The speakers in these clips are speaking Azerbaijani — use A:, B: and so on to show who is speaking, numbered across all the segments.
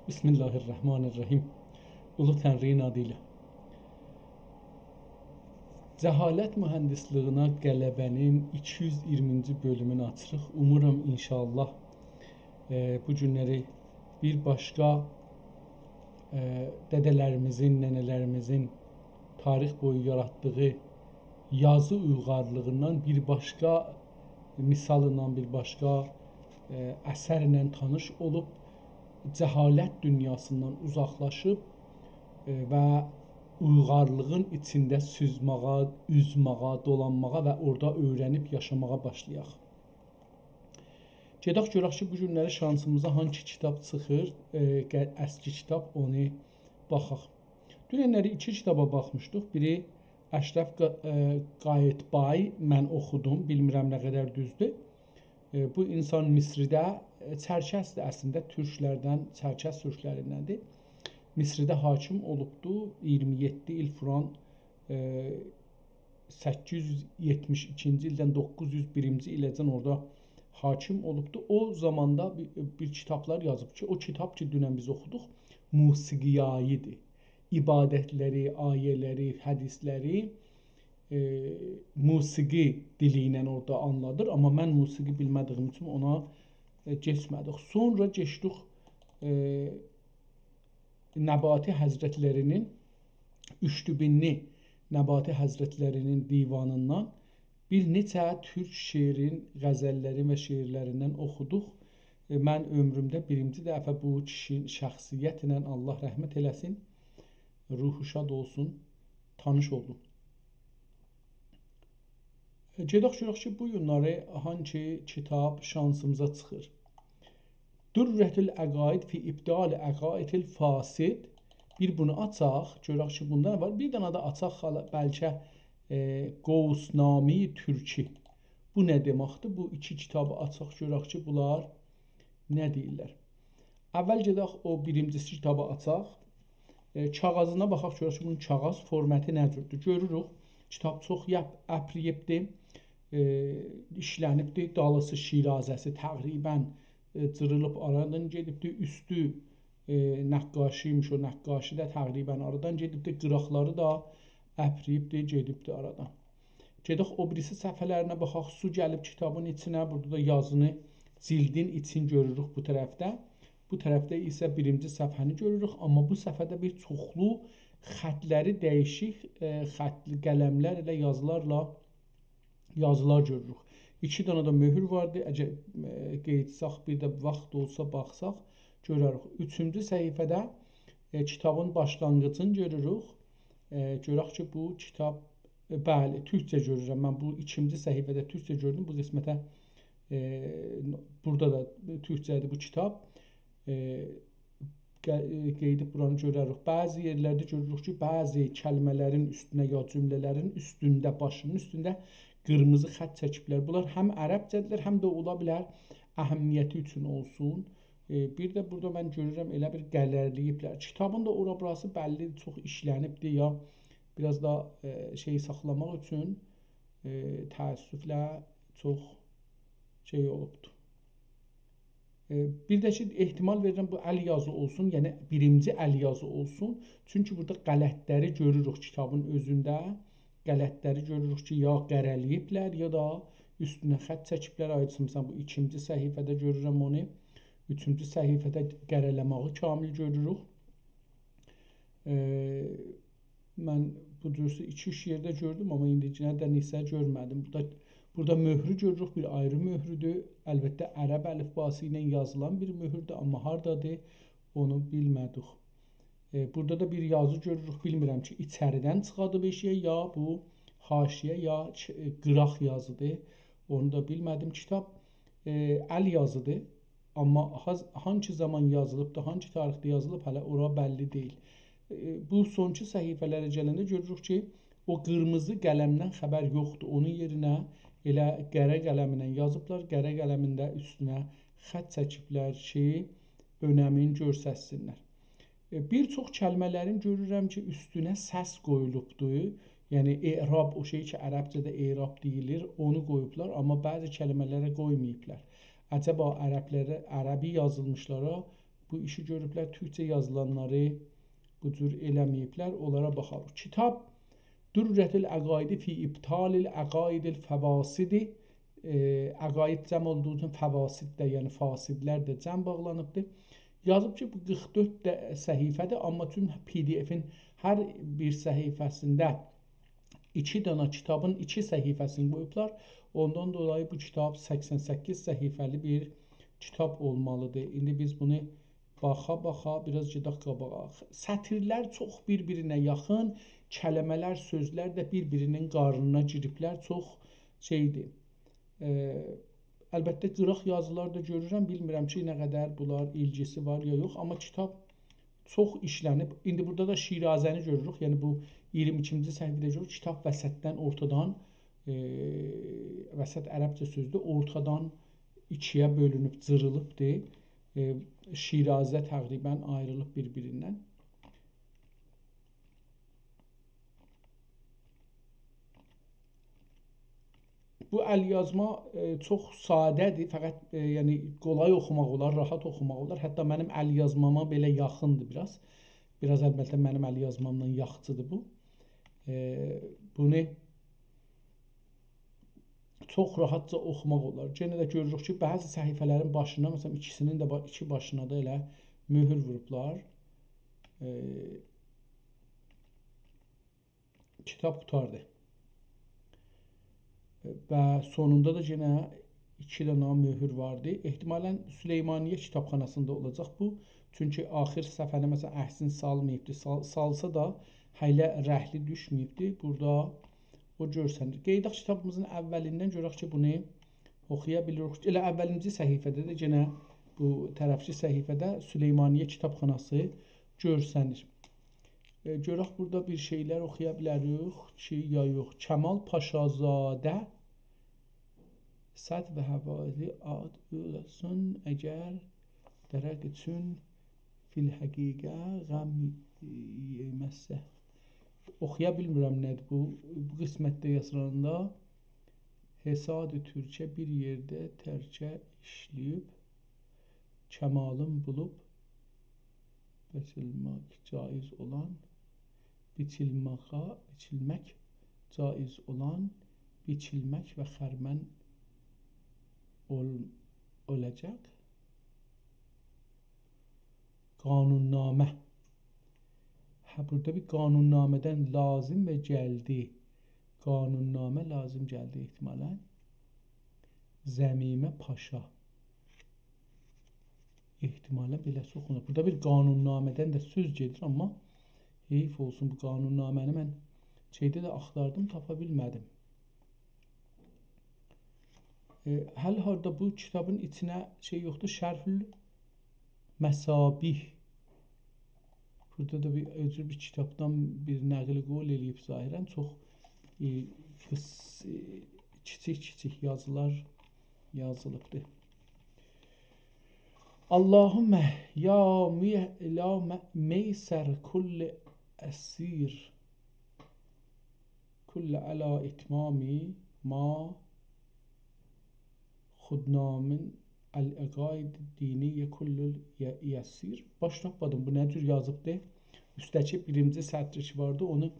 A: Bismillahirrahmanirrahim. Ulu Tənriyin adı ilə. Cəhalət mühəndisliyinə qələbənin 220-ci bölümünü açırıq. Umuram inşallah bu günləri bir başqa dədələrimizin, nənələrimizin tarix boyu yaratdığı yazı uyğarlığından bir başqa misalından, bir başqa əsərlə tanış olub, cəhalət dünyasından uzaqlaşıb və uyğarlığın içində süzməyə, üzməyə, dolanmağa və orada öyrənib yaşamağa başlayaq. Gedək görək ki, bu günləri şansımıza hangi kitab çıxır, əski kitab, onu baxaq. Dünənləri iki kitaba baxmışdıq. Biri Əşrəf Qayıtbay, mən oxudum, bilmirəm nə qədər düzdür. Bu insan Misridə Çərkəzdir, əslində türklərdən, Çərkəz türklərindəndir. Misridə hakim olubdu 27 il Furan 872-ci ildən 901-ci iləcən orada hakim olubdu. O zamanda bir kitablar yazıb ki, o kitab ki, dünən biz oxuduq, musiqiyayidir. İbadətləri, ayələri, hədisləri musiqi dili ilə orada anladır. Amma mən musiqi bilmədiyim üçün ona geçmədik. Sonra geçdik Nəbati Həzrətlərinin Üçdübinli Nəbati Həzrətlərinin divanından bir neçə türk şeirin, qəzəllərin və şeirlərindən oxuduq. Mən ömrümdə birinci dəfə bu kişinin şəxsiyyətlə, Allah rəhmət eləsin, ruhu şad olsun, tanış oldum. Gedək görək ki, bu günləri hangi kitab şansımıza çıxır. Durrətül Əqaid fi İbdal Əqaidil Fasid. Bir bunu açaq, görək ki, bunda nə var? Bir dənə də açaq, bəlkə Qovsnami Türki. Bu nə deməkdir? Bu iki kitabı açaq, görək ki, bunlar nə deyirlər? Əvvəl gedək o birincisi kitabı açaq. Kağızına baxaq, görək ki, bunun kağız formatı nə cürdür? Görürük, kitab çox əpriyibdir, işlənibdir, dalısı, şirazəsi təqribən cırılıb aradan gedibdir, üstü nəqqaşıymış, o nəqqaşı da təqribən aradan gedibdir, qıraqları da əpriyibdir, gedibdir aradan. Gedək o birisi səhifələrinə baxaq, su gəlib kitabın içinə, burada da yazını cildin için görürük bu tərəfdə. Bu tərəfdə isə birinci səhifəni görürük, amma bu səhifədə bir çoxlu xətləri dəyişik, xətli qələmlər ilə yazılar görürük. İki dənə də möhür vardı. Əgər qeydsaq, bir də vaxt olsa baxsaq, görürük. Üçüncü səhifədə kitabın başlanğıcını görürük. Görək ki, bu kitab, bəli, türkcə görürəm. Mən bu ikinci səhifədə türkcə gördüm. Bu qismətə, burada da türkcədir bu kitab. Qeydib buranı görürük. Bəzi yerlərdə görürük ki, bəzi kəlmələrin üstünə ya cümlələrin üstündə, başının üstündə qırmızı xətt çəkiblər. Bunlar həm ərəbcədirlər, həm də ola bilər əhəmiyyəti üçün olsun. Bir də burada mən görürəm elə bir qələrləyiblər. Kitabın da ora burası bəlli çox işlənibdir ya biraz da şeyi saxlamaq üçün təəssüflə çox şey olubdur. Bir də ki, ehtimal verirəm bu əl yazı olsun, yəni birinci əl yazı olsun. Çünki burada qələtləri görürük kitabın özündə. Qələtləri görürük ki, ya qərələyiblər, ya da üstünə xətt çəkiblər. Aydınsa bu ikinci səhifədə görürəm onu. Üçüncü səhifədə qərələməyi kamil görürük. Mən bu cürsə 2-3 yerdə gördüm, amma indicədən isə görmədim. Burada möhrü görürük, bir ayrı möhrüdür. Əlbəttə, ərəb əlifbası ilə yazılan bir möhürdür, amma haradadır, onu bilmədik. Burada da bir yazı görürük, bilmirəm ki, içəridən çıxadı bir şey, ya bu haşiyə, ya qıraq yazıdır. Onu da bilmədim. Kitab əl yazıdır, amma hangi zaman yazılıb da, hangi tarixdə yazılıb, hələ ora bəlli deyil. Bu sonki səhifələrə gələndə görürük ki, o qırmızı qələmdən xəbər yoxdur. Onun yerinə elə qərə qələminə yazıblar, qərə qələmində üstünə xətt çəkiblər ki, önəmin görsəsinlər. Bir çox kəlmələrin görürəm ki, üstünə səs qoyulubdur. Yəni, i'rab, o şey ki, ərəbcədə i'rab deyilir, onu qoyublar, amma bəzi kəlmələrə qoymayıblar. Əcəba ərəbi yazılmışlara bu işi görüblər, türkçə yazılanları bu cür eləməyiblər, onlara baxarıq. Kitab Durrətül Əqaidi fi İbtalil Əqaidil Fəvasidi, əqaid cəm olduğu üçün fəvasid də, yəni fasidlər də cəm bağlanıbdır. Yazıb ki, bu 44 səhifədir, amma tüm PDF-in hər bir səhifəsində 2 dənə kitabın 2 səhifəsini qoyublar. Ondan dolayı bu kitab 88 səhifəli bir kitab olmalıdır. İndi biz bunu baxa-baxa biraz gedək qabağa. Sətirlər çox bir-birinə yaxın, kəlmələr, sözlər də bir-birinin qarnına giriblər. Çox şeydir. Əlbəttə qıraq yazılar da görürəm. Bilmirəm ki, nə qədər bunlar ilgisi var ya yox, amma kitab çox işlənib. İndi burada da Şirazəni görürük. Yəni bu 22-ci səhifədə görürük. Kitab vəsətdən, ortadan, vəsət ərəbcə sözdür, ortadan ikiyə bölünüb, cırılıbdır. Şirazə təqribən ayrılıb bir-birindən. Bu əlyazma çox sadədir, fəqət yəni qolay oxumaq olar, rahat oxumaq olar. Hətta mənim əlyazmama belə yaxındır biraz. Biraz əlbəttə mənim əlyazmamdan yaxçıdır bu. Bunu çox rahatca oxumaq olar. Yenə də görürük ki, bəzi səhifələrin başına, məsələn, ikisinin də iki başına da elə möhür vurublar. Kitab qutardı. Və sonunda da yenə 2 dənə möhür vardı. Ehtimalən Süleymaniyyə kitabxanasında olacaq bu. Çünki axir səfəni məsələn Əhsin salmayıbdı. Salsa da hələ rəhli düşməyibdi. Burada o görsənir. Qeydaq kitabımızın əvvəlindən görək ki, bunu oxuya bilirik. Elə əvvəlinci səhifədə də yenə bu tərəfçi səhifədə Süleymaniyyə kitabxanası görsənir. Görək burada bir şeylər oxuya bilərik ki, ya yox. Kəmal Paşazadə Səd və həvali ad öləsin əgər dərəq üçün fil həqiqə qəm yeməsə. Oxuya bilmirəm nədir bu. Bu qismətdə yazılanda Hesad-ı Türkə bir yerdə tərkə işləyib kəmalın bulub biçilmək caiz olan biçilmək caiz olan biçilmək və xərmən olacaq. Qanunnamə. Burada bir qanunnamədən lazım və gəldi. Qanunnamə lazım gəldi ehtimalən. Zəmimə Paşa. Ehtimalən beləsi oxunur. Burada bir qanunnamədən də söz gedir, amma heyf olsun, bu qanunnaməni mən şeydə də axtardım, tapa bilmədim. Hələ harda bu kitabın içinə şey yoxdur, Şərhül Məsabih. Burada da bir özür bir kitabdan bir nəqli qol eləyib zahirən. Çox kiçik yazılar yazılıbdır. Allahümme ya meyser kulli əsir kulli əla itmami ma xudnamin əl-əqaid diniyə kullul yəsir. Baş tapmadım, bu nə cür yazıbdır? Üstəki birinci sətrik vardı, onu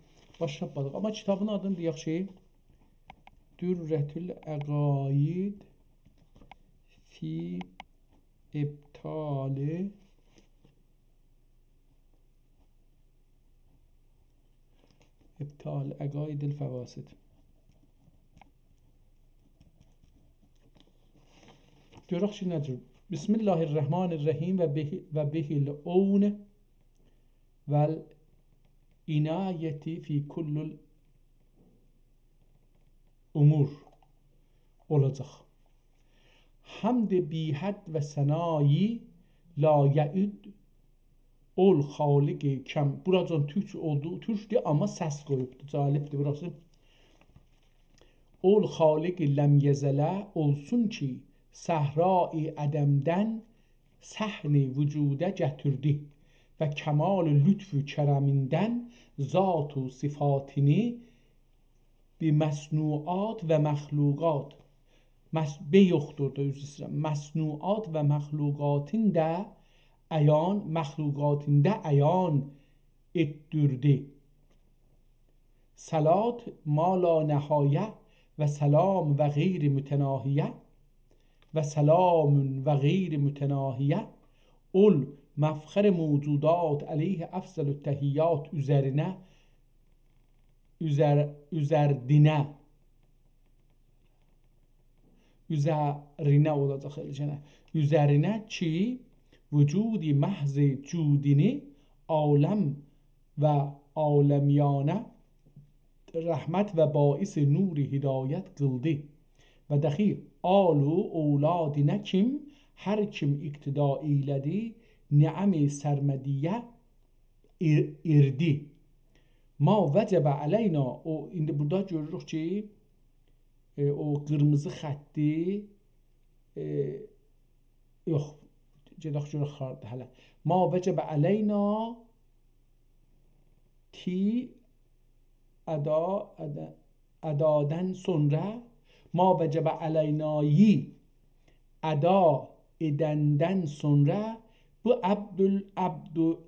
A: baş tapmadıq. Amma kitabın adını deyək ki, Dürrətül Əqaid fi İbtali Əqaidil Fəvasid. Görək ki, nədir? Bismillahirrahmanirrahim və bihil own vəl inayəti fi kullul umur olacaq. Hamd bihəd və sənayi la yəud ol xaliqi kəm. Buracan türk olduğu türkdür, amma səs qoyubdur. Calibdir burası. Ol xaliqi ləm yezələ olsun ki, səhrai ədəmdən səhni vücudə gətirdi və kəmal lütfü kərəmindən zat-ı sifatini bi məsnuat və məxluqat yoxdur da üzr istəyirəm. Məsnuat və məxluqatın da ayan mahlukatinde ayan ettirdi. Salat ma la nihayet ve selam ve gayri mütenahiye ve selamun ve gayri mütenahiye ol mefkhar mevcudat aleyhi efzelü tehiyyat üzerine olacak elçene. Üzerine ki vücudi mahz cudini alem ve alemiyane rahmet ve bais nuri hidayet kıldı. Ve dahi alu evladine kim her kim iktida eyledi ni'am-i sermediye irdi. Ma vecebe aleyna o indi burada görürük ki o kırmızı xətti yox gedək görək xardı hələ. Ma vecebe aleyna ti adadan sonra ma vecebe aleynayı ada edenden sonra bu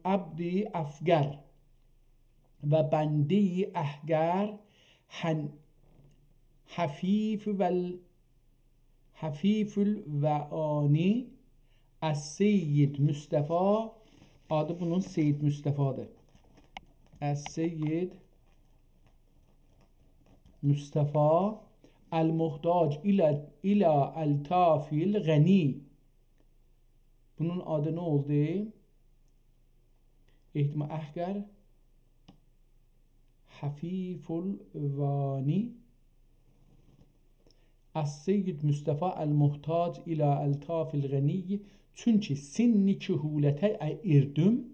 A: abdi afgar ve bendi ahgar hafifül ve ani Es-Seyyid Mustafa adı bunun Seyyid Mustafa'dır. Es-Seyyid Mustafa el-muhtac ila el-tafil gani. Bunun adı ne oldu? İhtimal ahgar hafiful vani Es-Seyyid Mustafa el-muhtac ila el-tafil gani. Çünki sinni kühulete erdim.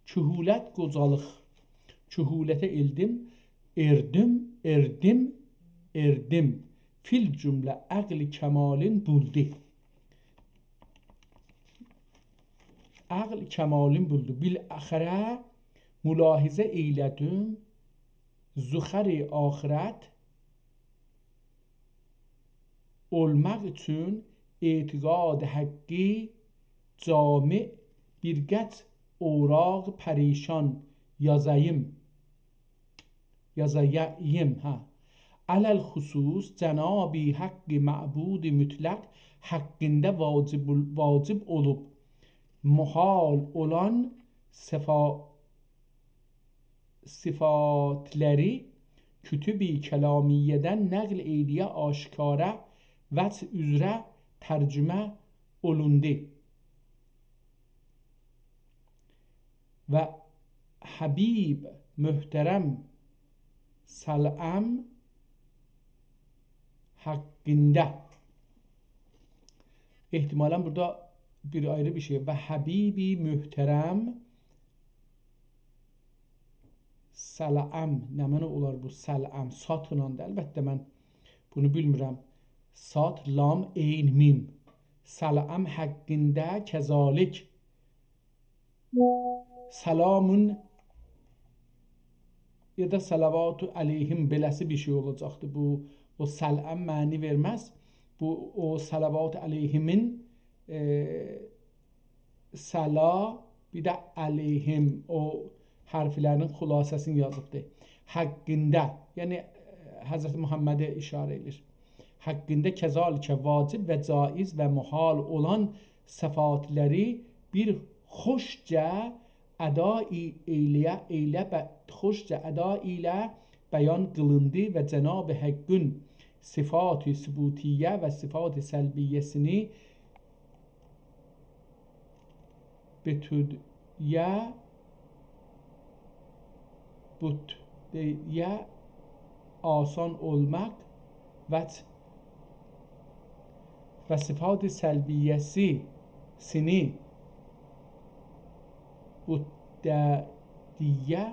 A: Kühulet qocalıq. Kühulete erdim. Fil cümle aqli kemalin buldu. Aql kemalin buldu. Bil axire mülahize eyledim. Zuxari ahiret olmaq üçün etiqad haqqi cami bir qəç oraq perişan yazayım ha. Alel husus Cenab-ı Hakkı ma'bud mutlak hakkında vacib olup muhal olan sıfatları kütüb-i kelamiyeden nakl eyliye aşikara vəc üzrə tercüme olundu. Ve Habib mühterem Sal'am hakkında ihtimalen burada bir ayrı bir şey ve Habibi mühterem Sal'am ne mana olar bu Sal'am satınanda elbette ben bunu bilmirəm. Sat lam eyn mim Sal'am hakkında kezalik Selamun ya da salavatu aleyhim beləsi bir şey olacaqdı. Bu o salam məni verməz. Bu o salavat aleyhimin sala bir də aleyhim o harflərinin xülasəsini yazıbdı. Haqqında, yəni Həzrət Muhammedə işarə edir. Haqqında kəzalikə vacib və caiz və muhal olan səfatləri bir xoşca əda ilə bəyan qılındı və Cenab-ı Haqqın sıfat-ı sübutiyyə və sıfat-ı səlbiyyəsini bütüdyə asan olmaq və sıfat-ı səlbiyyəsini bütüdyə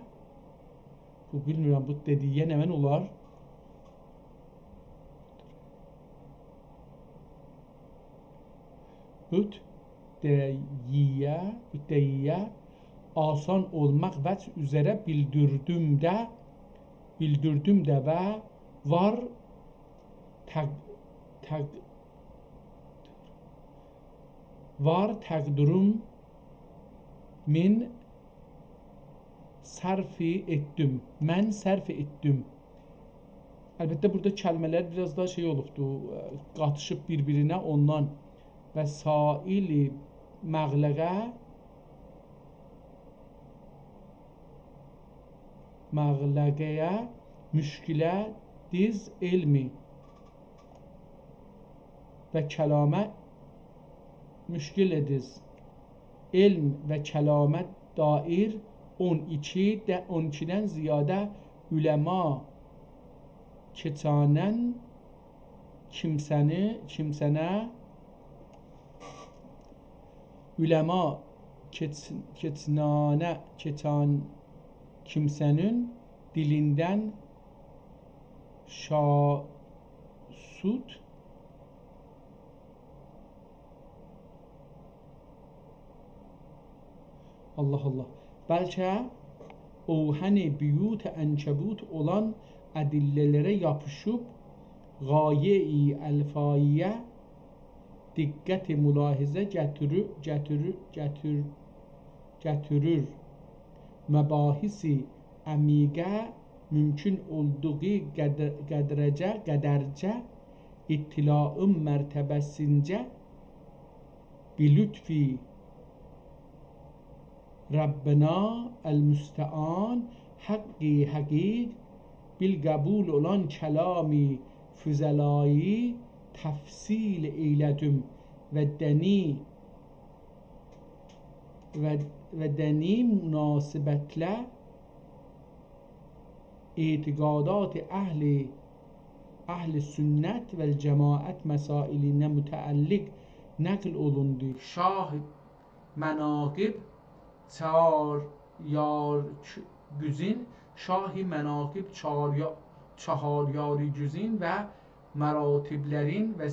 A: bu bilmirəm bu dediyyə nə mən olar? Bütüdyə asan olmaq vəc üzərə bildirdim də və var təqdirim min sərfi etdim. Mən sərf etdim. Əlbəttə burada kəlmələr biraz da şey olubdu, qatışıb bir-birinə ondan. Və saili məğləqəyə müşkilə diz elmi və kəlamə müşkil ediz. Elm və kəlamə dair 12-dən ziyadə üləma keçanən kimsənə üləma keçan kimsənin dilindən şasud Allah Allah. Bəlkə ovhəni büyut ənkəbut olan ədillələrə yapışıb gaye-i əlfaiyə diqqət-i mülahizə gətirir. Məbahisi əmiqə mümkün olduğu qədərcə ittilaın mərtəbəsincə bilütfi Rabbena el-müstəan haqqi həqiq bilqəbul olan kəlami füzəlayı təfsil eylədim və dəni münasibətlə etiqadat əhl-i sünnət və cemaət məsailinə mütəalliq nəql olundu. Şah mənaqib Şahi mənaqib çaharyarigüzin və məratiblərin və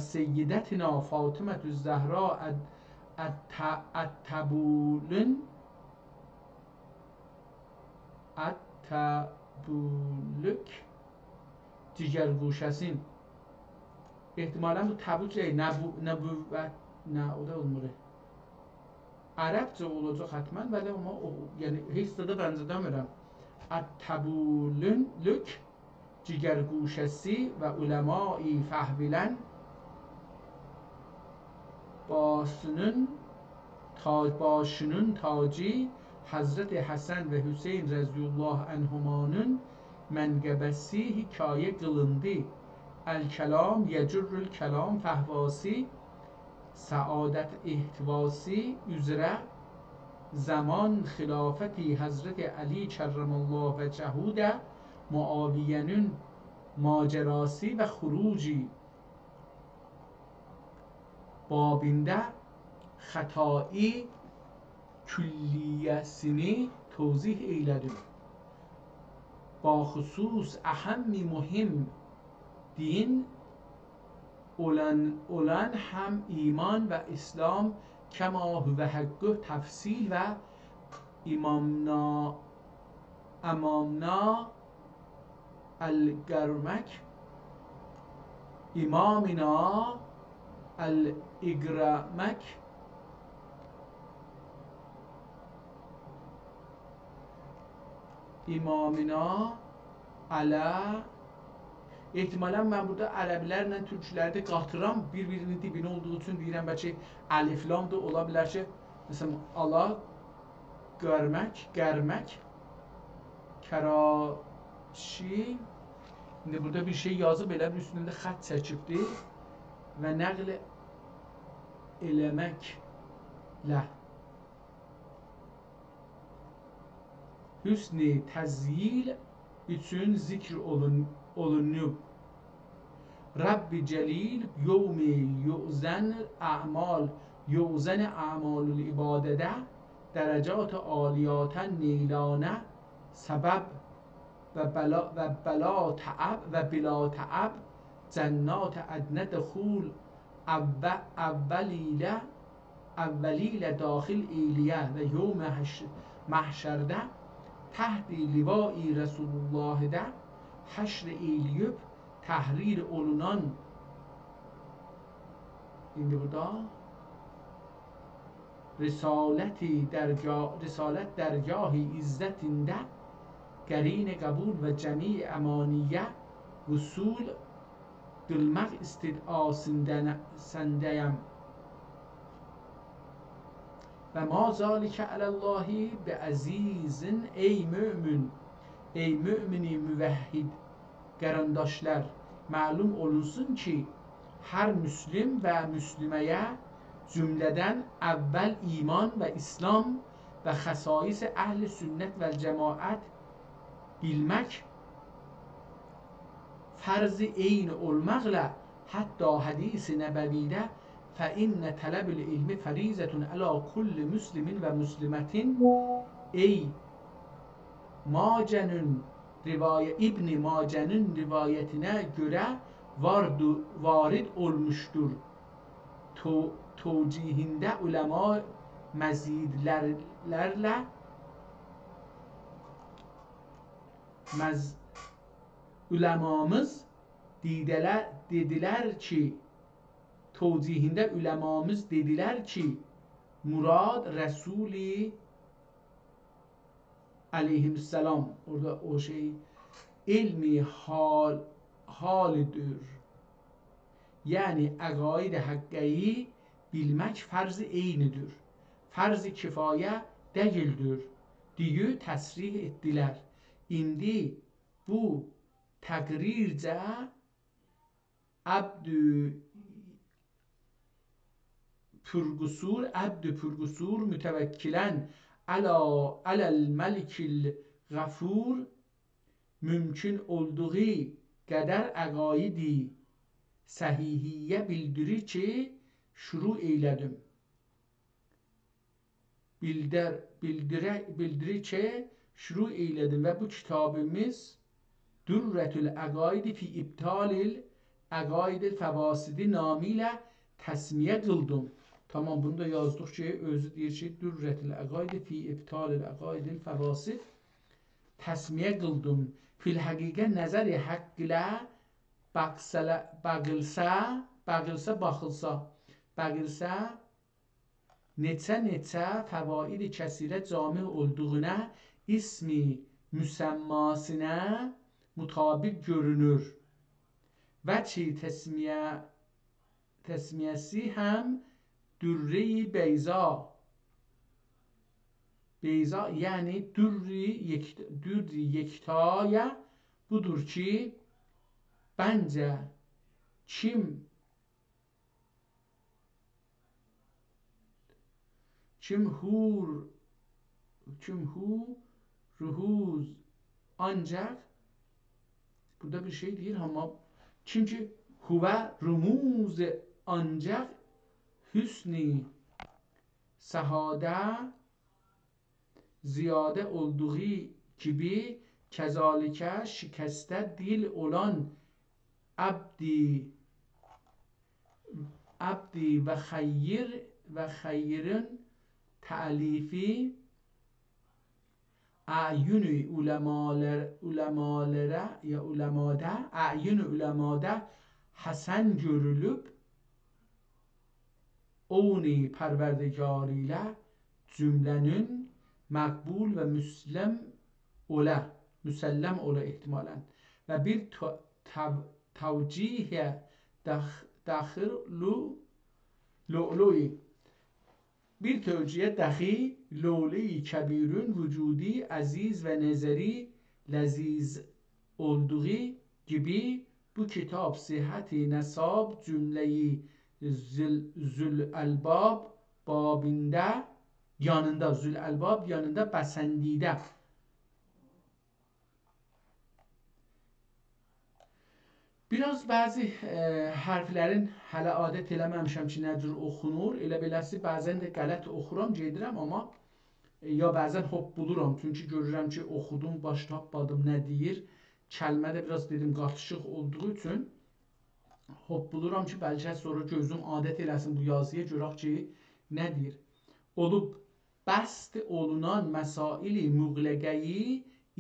A: seyyidətina Fatimətü Zəhra ət-təbülük cigerguşəsin. Ehtimalen bu təbük nəbüvvət o da olmur. Ərəbcə olacaq hətmən və də amma yəni heç də bənzədəmirəm. Ət-təbülük cigerguşəsi və uləma-i fəhvilən başının tacı Hazreti Həsən və Hüseyin rəziyallahu anhumanın mənqəbəsi hikayə qılındı. Əl-kəlam yəcurrül kəlam fəhvasi səadət ihtivası üzrə zaman xilafəti Hazreti Əli kərrəmallahu vəcəhudə Muaviyenin macerası və xuruci babində xətai külliyəsini tövzih eylədim. Baxüsus əhəmmi mühim din olan həm iman və İslam kəma hüvə həqqü təfsil və imamna el-gərmək imamina el-igramək imamina ələ. Ehtimalən mən burada ərəblərlə türklərdə qatıram, bir-birinin dibinə olduğu üçün deyirəm, bəlkə əliflam da ola bilər ki, məsələn, ala, gərmək, kəraçi. İndi burada bir şey yazıb, elə üstündə xət çəkibdir və nəql eləməklə hüsn-i təzyil üçün zikr olunub. Rabbi Celil yevmi yu'zen a'malul ibadede derecat aliyatan neylane sebeb ve bela ta'ab cennat adne dkhul اولیل داخل ایلیه و یوم محشرده تحت لیوای رسول الله ده حشر ایلیوب تحریر olunan. İndi burada رسالت درگاهی عزتinde گرین قبول و جمیع امانیه وصول دلمق استدعاسندیم و ما ذالک علی الله به عزیز. ey mümini müvehhid qarandaşlar, məlum olunsun ki, hər müslim və müsliməyə cümlədən əvvəl iman və İslam və xəsais əhl-i sünnət və cəmaət bilmək farz-ı eyn olmaqla hətta hadis-i nəbəvidə فَإِنَّ طَلَبَ الْعِلْمِ فَرِيضَةٌ عَلَى كُلِّ مُسْلِمٍ وَمُسْلِمَةٍ ey İbn Mace'nin rivayetine göre varid olmuştur. Tevcihinde ulema mezidlerle ulemamız dediler ki tevcihinde ulemamız dediler ki murad Resulü aleyhisselam orada o şey ilmi halidir. Yani akaid hakkiyi bilmek farz-ı eynidir. Farz-ı kifaye değildir diye təsrih ettiler. İndi bu təqrircə Abdü Pürgusur mütevekkilen alel melikil gafur mümkün olduğu qədər əqaidi səhihiyyə bildirir ki, şuru eylədim. Bildirir ki, şuru eylədim və bu kitabımız Dürrətül Əqaidi fi İbtalil Əqaidil Fəvasidi namıyla təsmiyə qıldım. Tamam, bunu da yazdık ki, özü deyir ki, Dürrətül Əqaidi fi İbtalil Əqaidil Fəvasid təsmiyə qıldım. Fil həqiqə nəzəri haqq ilə baxılsa neçə fəvaid kəsirə cami olduğuna ismi müsəmmasına mutabik görünür. Və ki təsmiyəsi həm Dürre-i Beyza yani dürri yektaya budur ki bence kim ruhuz ancak burada bir şey değil ama çünkü huve rumuz ancak hüsni sahade ziyade olduğu gibi kezalike şikeste dil olan abdi ve hayrin talifi a'yun ulemada hasen görülüp onu perverdigarıyla cümlenin makbul ve müsellem ola ihtimalen ve bir tavcih dakhir lu'lu'i bir tevcihe dahi lu'lu'i kebirün vücudi aziz ve nezeri leziz olduğu gibi bu kitap sıhhati nesab cümleyi zül'elbab babinde yanında zül'elbab yanında bəsəndide biraz bəzi hərflərin hələ adət eləməmişəm ki, nə cür oxunur. Elə beləsi bəzən də qələt oxuram, gedirəm, amma ya bəzən hop buluram. Çünki görürəm ki, oxudum, baş tapmadım, nə deyir. Kəlmə də biraz dedim qatışıq olduğu üçün hop buluram ki, bəlkə sonra gözüm adət eləsin bu yazıya, görək ki, nə deyir. Olub bəst olunan məsaili müqləqəyi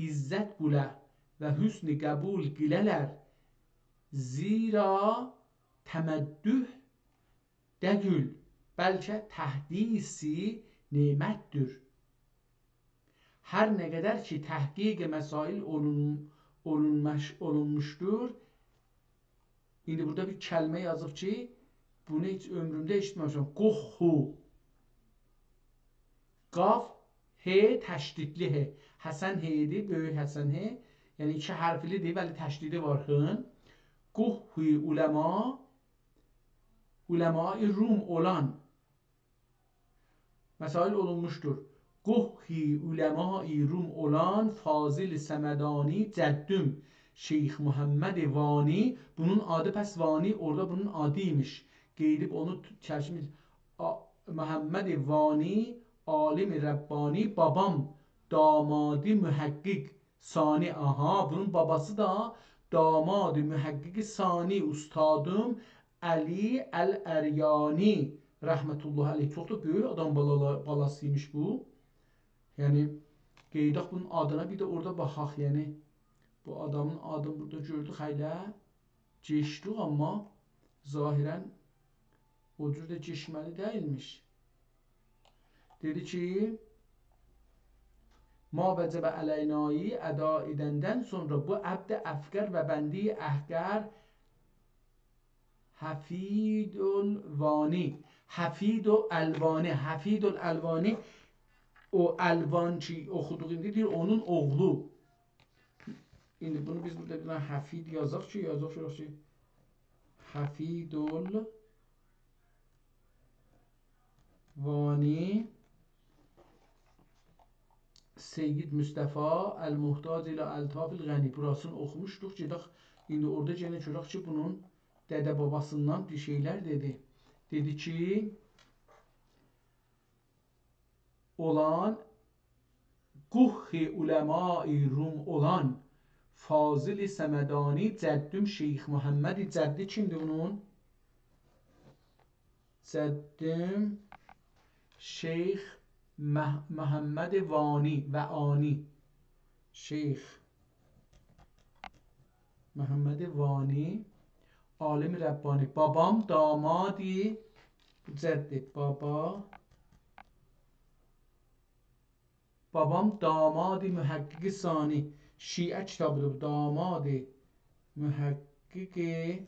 A: izzət bulə və hüsn-i qəbul qilələr zira təməddüh dəgül Bəlkə təhdisi nemətdir. Hər nə qədər ki təhqiq məsail olunmuşdur. İndi burada bir kəlmə yazıb ki, bunu heç ömrümdə eşitməmişəm. Qohu. Qaf, he, təşdidli he. Həsən heydir, böyük Həsən he. Yəni iki hərflidir, bəli təşdidi var hın. Qohu uləma, uləma-i Rum olan məsail olunmuşdur. Qohi uləma-i Rum olan Fazil Səmədani Cəddüm Şeyx Muhammed Vani. Bunun adı pəs Vani, orada bunun adıymış. Qeydib onu çəkmiş. Muhammed Vani, alim Rəbbani, babam damadı mühəqqiq Sani. Aha, bunun babası da damadı mühəqqiq Sani, ustadım Ali Əl-Əryani rəhmətullah aleyh. Çox da böyük adam balasıymış bu. Yəni qeydaq bunun adına, bir də orada baxaq. Yəni bu adamın adını burada gördük, hələ geçdik, amma zahirən o cür də geçməli deyilmiş. Dedi ki, ma vəcəbə ələynayı əda edəndən sonra bu əbd-i əfqər və bəndi əhqər Hafidul Vani, Hafidul Əlvani, Hafidul Əlvani, o Əlvan ki oxuduq indi deyir, onun oğlu. İndi bunu biz burada bir dənə Hafid yazaq ki, Hafidul Vani Seyyid Müstəfa Əl-Muhtac ilə Əl-Tafil Qəni. Burasını oxumuşduq. Gedək, indi orada yenə görək ki, bunun dədə babasından bir şeylər dedi. Dedi ki, olan Quh-i uləma-i Rum olan Fazil-i Səmədani Cəddüm Şeyx Muhammed. Cəddi kimdir bunun? Cəddüm Şeyx Muhammed Vani və Ani. Şeyx Muhammed Vani, alim Rəbbani. Babam damadi Cəddi. Babam damadi mühəqqiq Sani. Şiə kitabıdır. Damadi mühəqqiq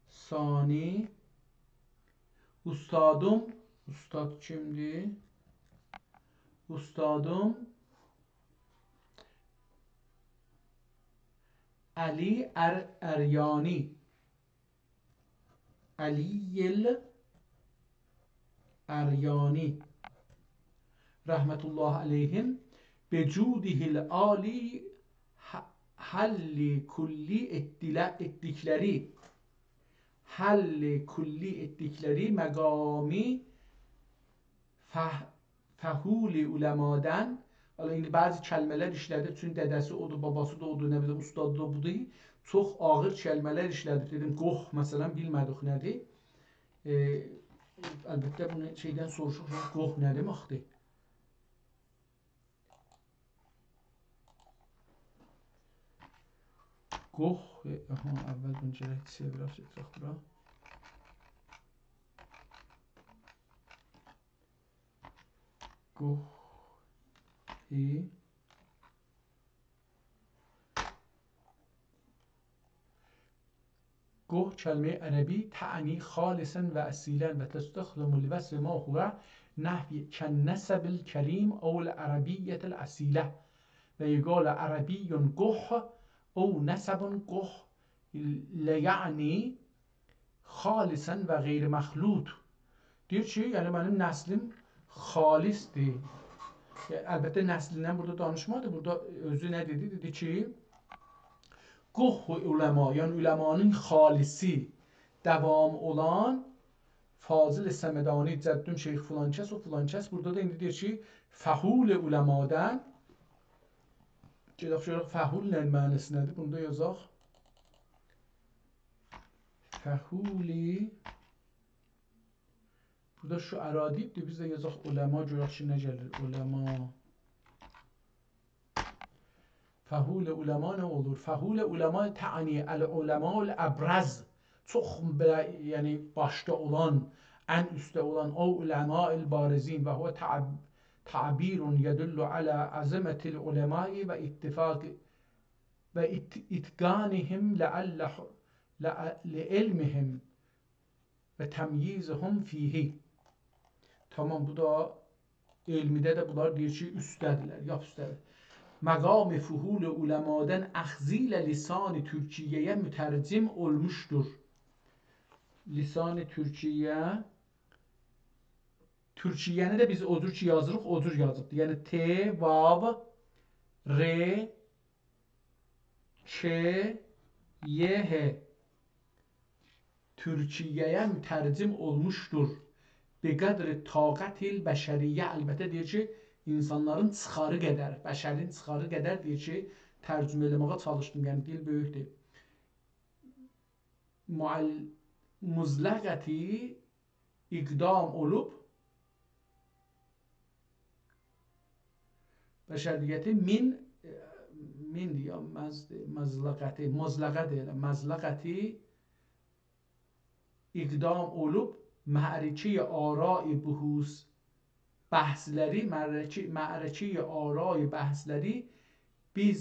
A: Sani. Ustadım, ustad kimdir? Ustadım Ali Əryani. Aliyil Əryani rahmetullah aleyhim becudihil ali halli kulli ettikleri məqami fəhuli uləmadən. İndi bəzi kəlmələr işlədir, çünki dədəsi odur, babası da odur, nə bilim, ustadı da budur. Çox ağır kəlmələr işlədir. Dedim, qoh, məsələn, bilmədik nədir. Əlbəttə, bunu şeydən soruşuq, qoh nə deməkdir? Qoh, əvvəl bunu gələk çevirək, getirək bura. Qoh Qoh kəlmə-i ərəbi tə'ni xalisən və əsilən və təstəxdəmu li-vəsf mə huvə nəhvi kənnəsəbil kərim əvl ərəbiyyətiləsilə və yuqalə ərəbiyyun qoh əv nəsəbun qoh ləyəni xalisən və qeyri məxlut. Deyir ki, yəni mənim nəslim xalisdir. Əlbəttə nəslindən burada danışmadı. Burada özü nə dedi? Dedi ki, Qoh uləma, yəni uləmanın xalisi, dəvam olan Fazil Səmədani Cəddüm Şeyx filan kəs o filan kəs. Burada da indi deyir ki, fəhul uləmadan, gedək görək fəhul nə mənası nədir? Bunu da yazaq. Fəhuli, burada şu əradibdir, biz də yazaq uləma, görək ki, nə gəlir? Uləma. Fəhul uləma nə olur? Fəhul uləma tə'ni əl-uləma-ül-əbraz. Çox yəni başda olan, en üstte olan o ulemâ'il barizin ve huve ta'birun yedullu ala azametil ulemâ'i ve ittifak ve itganihim le'ilmihim ve temyizihum fihi. Tamam, bu da elmide de bunlar deyir ki, üstədirlər, yap üstədir. Məqam-ı fuhul-u uləmadan əxzilə lisan-ı Türkiye'ye mütercim olmuştur. Lisan-ı Türkiye, Türkiye'ni de biz odur ki yazırıq, odur yazıbdır. Yani T, Vav, R, K, Y, H. Türkiye'ye mütercim olmuştur. Beqadri taqatil bəşəriyyə, əlbəttə deyir ki, insanların çıxarı qədər, bəşərin çıxarı qədər deyir ki, tərcümə eləməyə çalışdım, yəni dil böyükdür. Muzləqəti iqdam olub, bəşəriyyəti min deyəm, məzləqəti iqdam olub, mərəki arai buhus bəhsləri, mərəki arai bəhsləri biz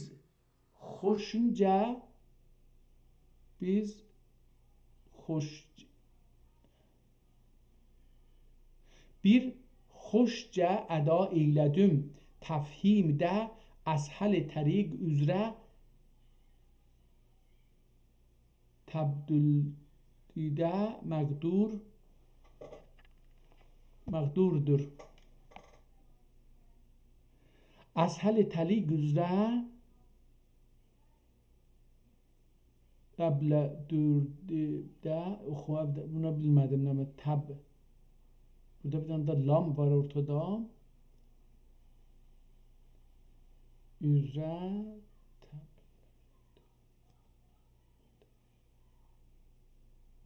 A: xoşca əda eylədim təfhimdə əshəl təriq üzrə təbdüldə məqdurdur. Əshəl təriq üzrə təbdüldə, buna bilmədim nəmə, burada bir tane da lam var ortada. Üzrə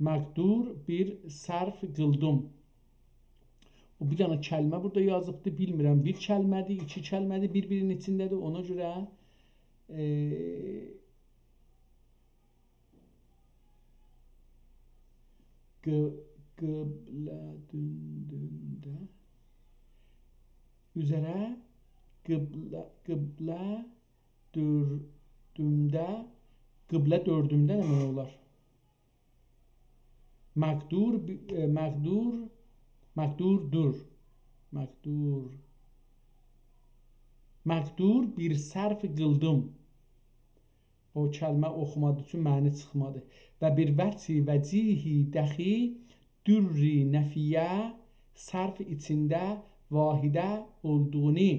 A: məqdur bir sərf qıldım. O bir dənə kəlmə burada yazıbdır, bilmirəm, bir kəlmədir, iki kəlmədir, bir-birinin içindədir, ona görə qıblə üzərə qıblə dördümdə nə olar? Məqdur bir sərf qıldım. O kəlmə oxumadığı üçün məni çıxmadı. Və bir vəcihi dəxi dürri nəfiyə sərf içində vahidə olduğunu,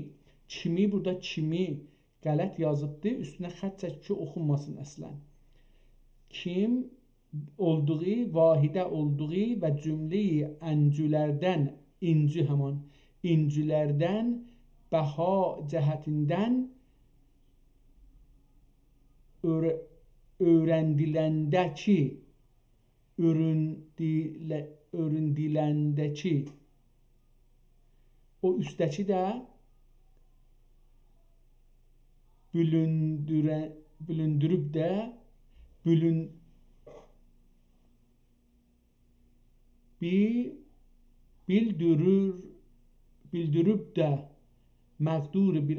A: burada kimi qələt yazıbdır, üstünə xət çək ki, oxunmasın əslən. Kim olduğu, vahidə olduğu və cümlə-i əncülərdən, incilərdən, bəha cəhətindən öyrəndilendəki, o üstəki də bülündürüb də, bildirib də, məqdur bir,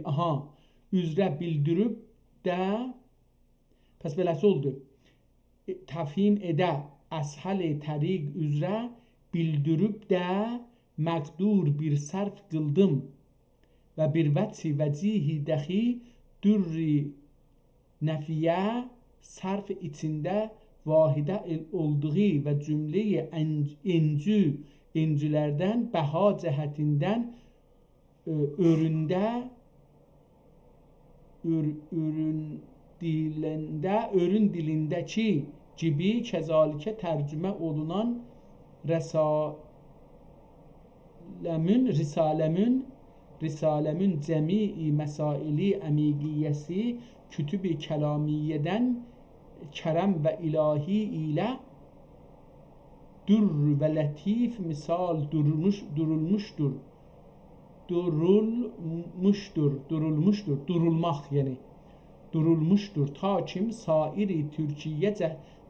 A: üzrə bildirib də, pəs beləsi oldu. Təfhim edə, əshəl təriq üzrə bildirib də, məqdur bir sərf qıldım və bir vəcihi dəxi dürri nəfiyə sərf içində vahidə olduğu və cümlə-i incilərdən bəha cəhətindən öründilindəki gibi kəzalikə tərcümə olunan Risaləmün cəmi məsaili əmiqiyyəsi kütüb-i kəlamiyyədən kərəm və ilahi ilə dürr və lətif misal durulmuşdur ta ki sair Türkiyə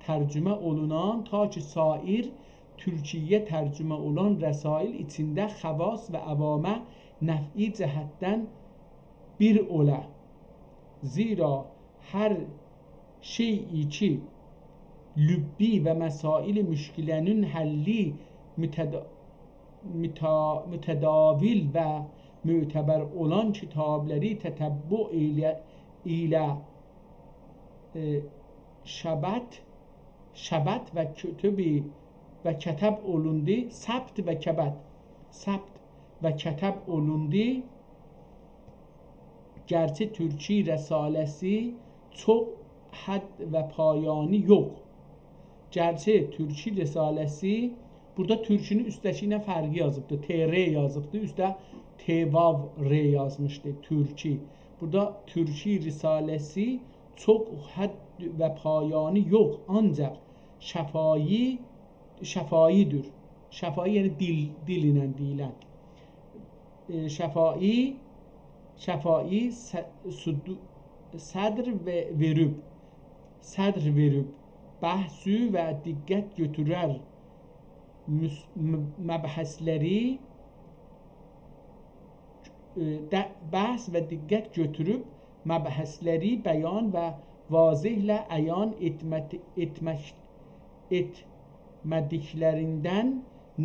A: tərcümə olunan, ta ki sair Türkiye tərcümə olan rəsail içində xavas və əvamə nəf'i cəhətdən bir olə. Zira hər şeyi ki lübbi və məsail müşkilənin həlli mütədavil və mütəbər olan kitabları tətəbbu ilə şəbət və kütübi və kətəb olundu, səbt və kətəb olundu. Gerçi Türki rəsaləsi çox hədd və payani yox. Gerçi Türki rəsaləsi, burada Türkünün üstəki ilə fərqi yazıbdı. TR yazıbdı, üstə TVAV R yazmışdı Türki. Burada Türki rəsaləsi çox hədd və payani yox. Ancaq şəfaidir. Şəfai yəni dil ilə deyilən. Şəfai sədr verib bəhsü və diqqət götürər məbhəsləri bəhs və diqqət götürüb məbhəsləri bəyan və vazihlə əyan etmədiklərindən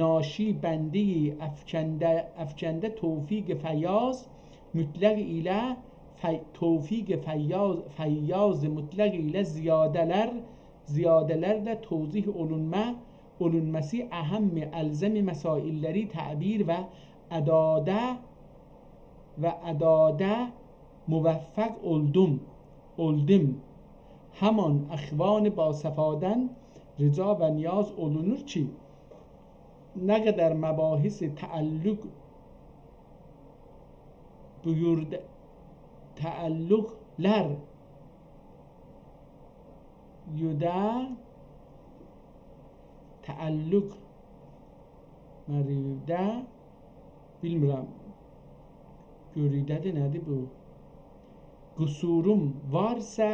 A: naşi bəndi əfkəndə tevfik fəyyaz mütləq ilə tevfik fəyyaz mütləq ilə ziyadələrlə tevzih olunması əhəm əlzəm məsailləri təbir və ədada müvəffəq oldum. Haman əxvan با səfadən rica və niyaz olunur ki nə qədər məbahis təalluqlər bilmirəm görüydədir nədir bu qüsurum varsa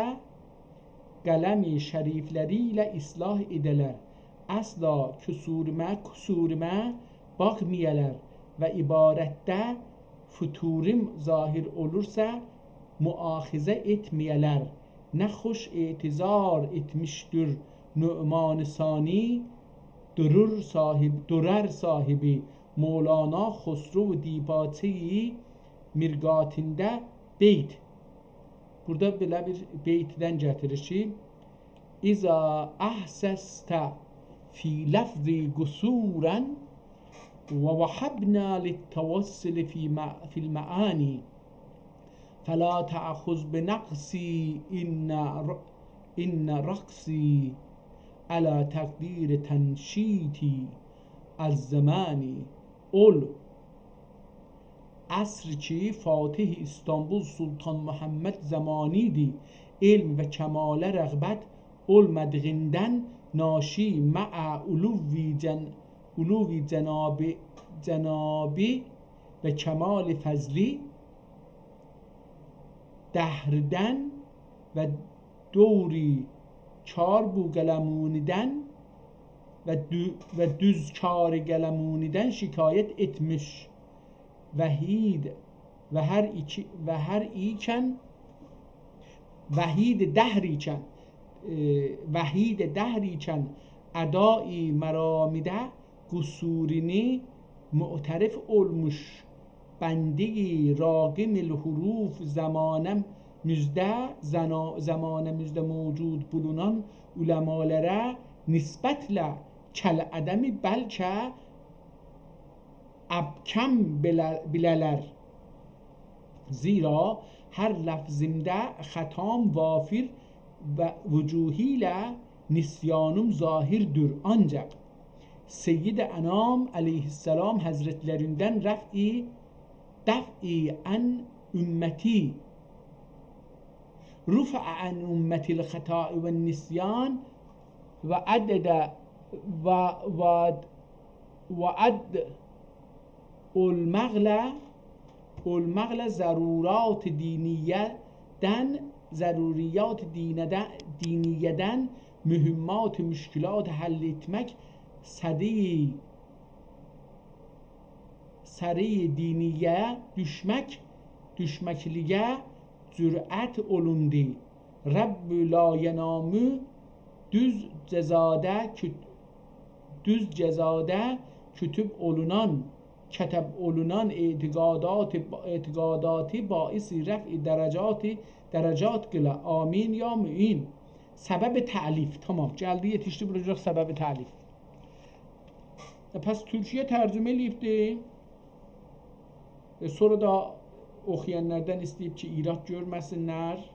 A: qələmi şərifləri ilə islah edələr. Əsla kusurumə baxmayalar və ibarətdə füturim zahir olursa müaxizə etməyələr. Nə xoş etizar etmişdir Nu'man Sani durər sahibi Mevlana Xosrov Dipaçı-i Mirqatində beyt. Burada belə bir beytdən gətirir ki İza əhsəstə fi ləfzi qusurən və vəhabnə littəvassil fil məani fəla təəxuz binəqsi innə rəqsi ələ təqdir tənşiti əz-zəmani. Ol əsr ki Fatih İstanbul Sultan Muhammed zamanıydı. İlm və kəmalə rəğbət olmadığından naşi mə'a uluvi cənabi və kəmal fəzli dəhrdən və dövri kar bu qələmunidən və düz kar qələmunidən şikayət etmiş. Vəhid dəhrikən ədai məramidə qusurini mu'terif olmuş. Bəndi raqimil huruf zamanəmizdə mövcud bulunan uləmalərə nisbətlə kəl ədəmi bəlkə əbkəm bilələr. Zira hər ləfzimdə xətam vafir və vücuhilə nisyanım zahirdir. Ancaq Seyyid-i Ənam aleyhisselam həzrətlərindən dəf'i ən ümməti ruf'a ən ümmətil xətai və nisyan və əddədə və ədd المغل ضرورات دینیدن mühimmat müşkilat həll etmək sari diniye düşmekliğe cüret olundu. Rabbü la yenamü düz cezade kütüb olunan keteb olunan etiqadati baisi ref'i derecat gile amin ya mü'in. Sebep ta'lif. Tamam, geldi yetişti bulacak sebep ta'lif. Pes Türkçe'ye tercüme elifdi. Sonra da okuyanlardan isteyip ki irat görmesinler.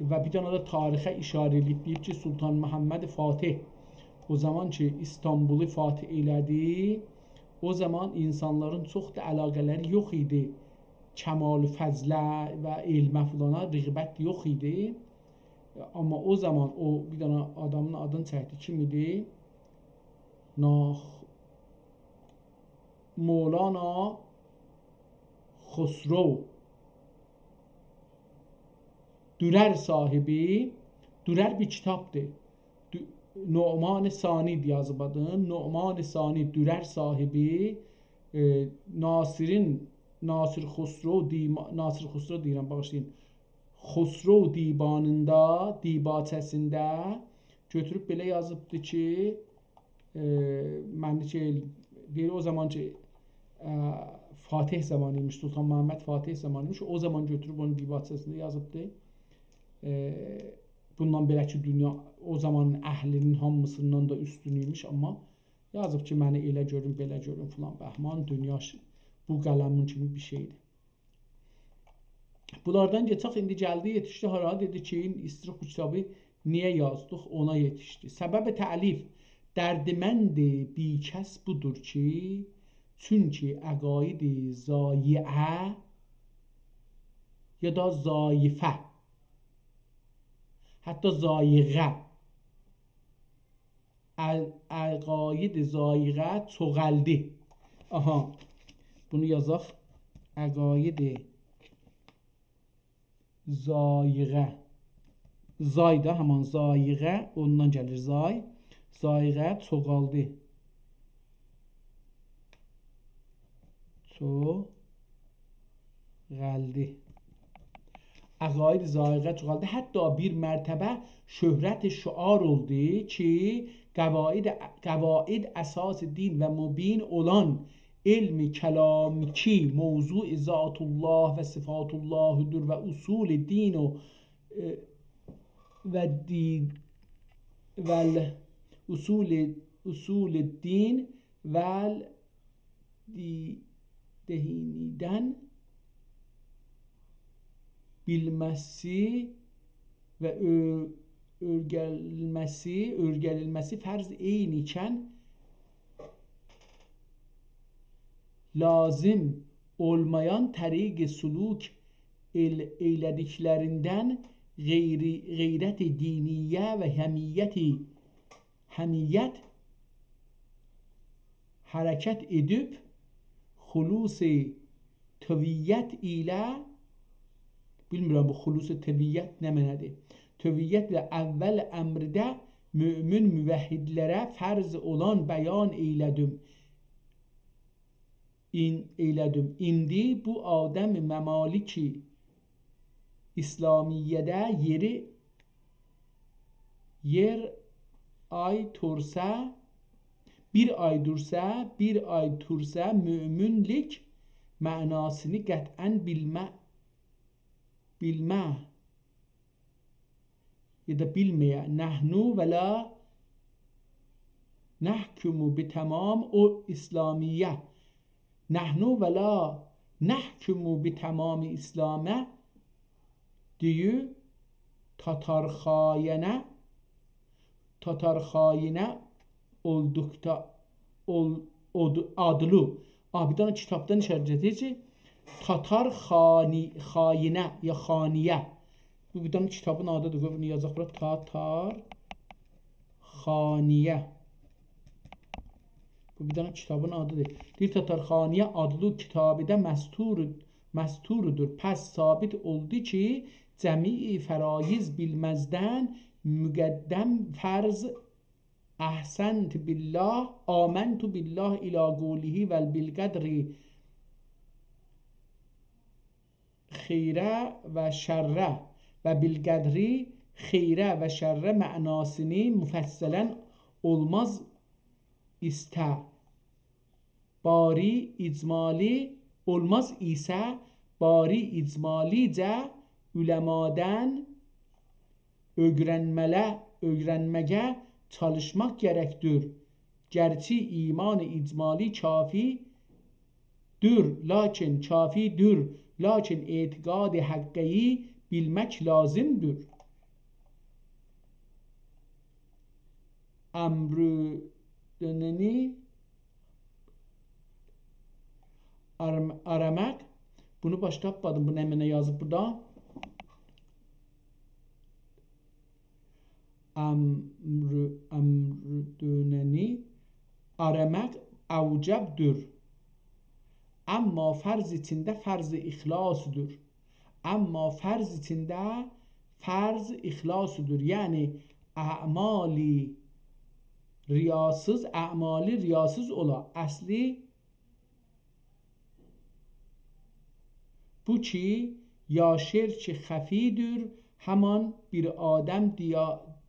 A: Ve bir tane de tarihe işare elif ki Sultan Mehmed Fatih o zaman ki İstanbul'u fatih elədi, o zaman insanların çox da əlaqələri yox idi. Kəmal, fəzlə və elmə filana rəğbət yox idi. Amma o zaman o bir dənə adamın adını çəkdi. Kim idi? Mevlana Xosrov. Dürər sahibi. Dürər bir kitabdır. Nu'man-ı Sani yazıb adını. Nu'man-ı Sani Dürər sahibi Nasir Xosrov deyirəm, bağışlayın. Xosrov divanında, dibaçəsində götürüb belə yazıbdı ki, deyir o zaman ki Fatih zamanıymış, Sultan Mehmed Fatih zamanıymış. O zaman götürüb onun dibaçəsində yazıbdı. Bundan belə ki, dünya o zamanın əhlinin hamısından da üstünüymüş, amma yazıb ki, məni elə görün, belə görün filan bəhman, dünya bu qələmin kimi bir şeydir. Bunlardan geçək, indi gəldi, yetişdi hara, dedi ki, istirq bu kitabı niyə yazdıq, ona yetişdi. Səbəb-i təlif, dərdiməndi bir kəs budur ki, çünki əqaid-i zayiə ya da zayifə, hətta zayiqə, əqaid-i zayiqə çoğaldı. Aha, bunu yazaq. Əqaid-i zayiqə. Zay da həman zayiqə, ondan gəlir zay. Zayiqə çoğaldı. Çoğaldı. Əqaid zayiqə çoğaldı. Hətta bir mərtəbə şöhrət şüar oldu ki, qəvaid əsas din və mübin olan ilmi kəlam ki, mevzu zatullah və sifatullahüdür və usul din və usul din və dehinidən bilməsi və örgəlilməsi fərz eyni ikən lazım olmayan təriq-i suluk eylədiklərindən qeyrət-i diniyyə və həmiyyət hərəkət edib xulus-i təviyyət ilə, bilmirəm bu xulus-i təviyyət nə mənədir, təviyyətlə əvvəl əmrdə mümin müvəhhidlərə fərz olan bəyan eylədim. İndi bu Adəm məmaliki İslamiyyədə yer ay tursa müminlik mənasını qət'ən bilmə ya da bilməyə. Nəhnu və la nəhkumu bitamam o İslamiyyə. Nəhnu və la nəhkumu bitamam İslamə diyu tatarxayinə oldukda adlı. Bir dənə kitabdan işarət ki, Tatar xayinə ya xaniyə. Bu bir dənə kitabın adıdır. Bunu yazacaq bura. Tatar xaniyə. Bu bir dənə kitabın adıdır. Bir Tatar xaniyə adlı kitabıda məsturudur. Pəs sabit oldu ki, cəmi fəraiz bilməzdən müqəddəm fərz احسنت بالله آمنت بالله الى قوله والبالقدر خیره و شره و بالقدری خیره و şerre mənasını müfəssələn olmaz istə. Bari icmali olmaz isə bari icmalicə uləmadan öyrənməyə çalışmaq gərəkdir. Gərçi iman icmali kafidir, lakin etiqad haqqi bilmək lazımdır. Əmrünəni aramak. Bunu başta yapmadım. Bunu hemen yazıp burada. Əmrünəni aramak avcabdır. Amma farz içində farz ixlasıdır. Amma farz içində farz ixlasıdır. Yəni a'mali riyasız ola. Əsli bu ki ya şirk xəfidir, həman bir adam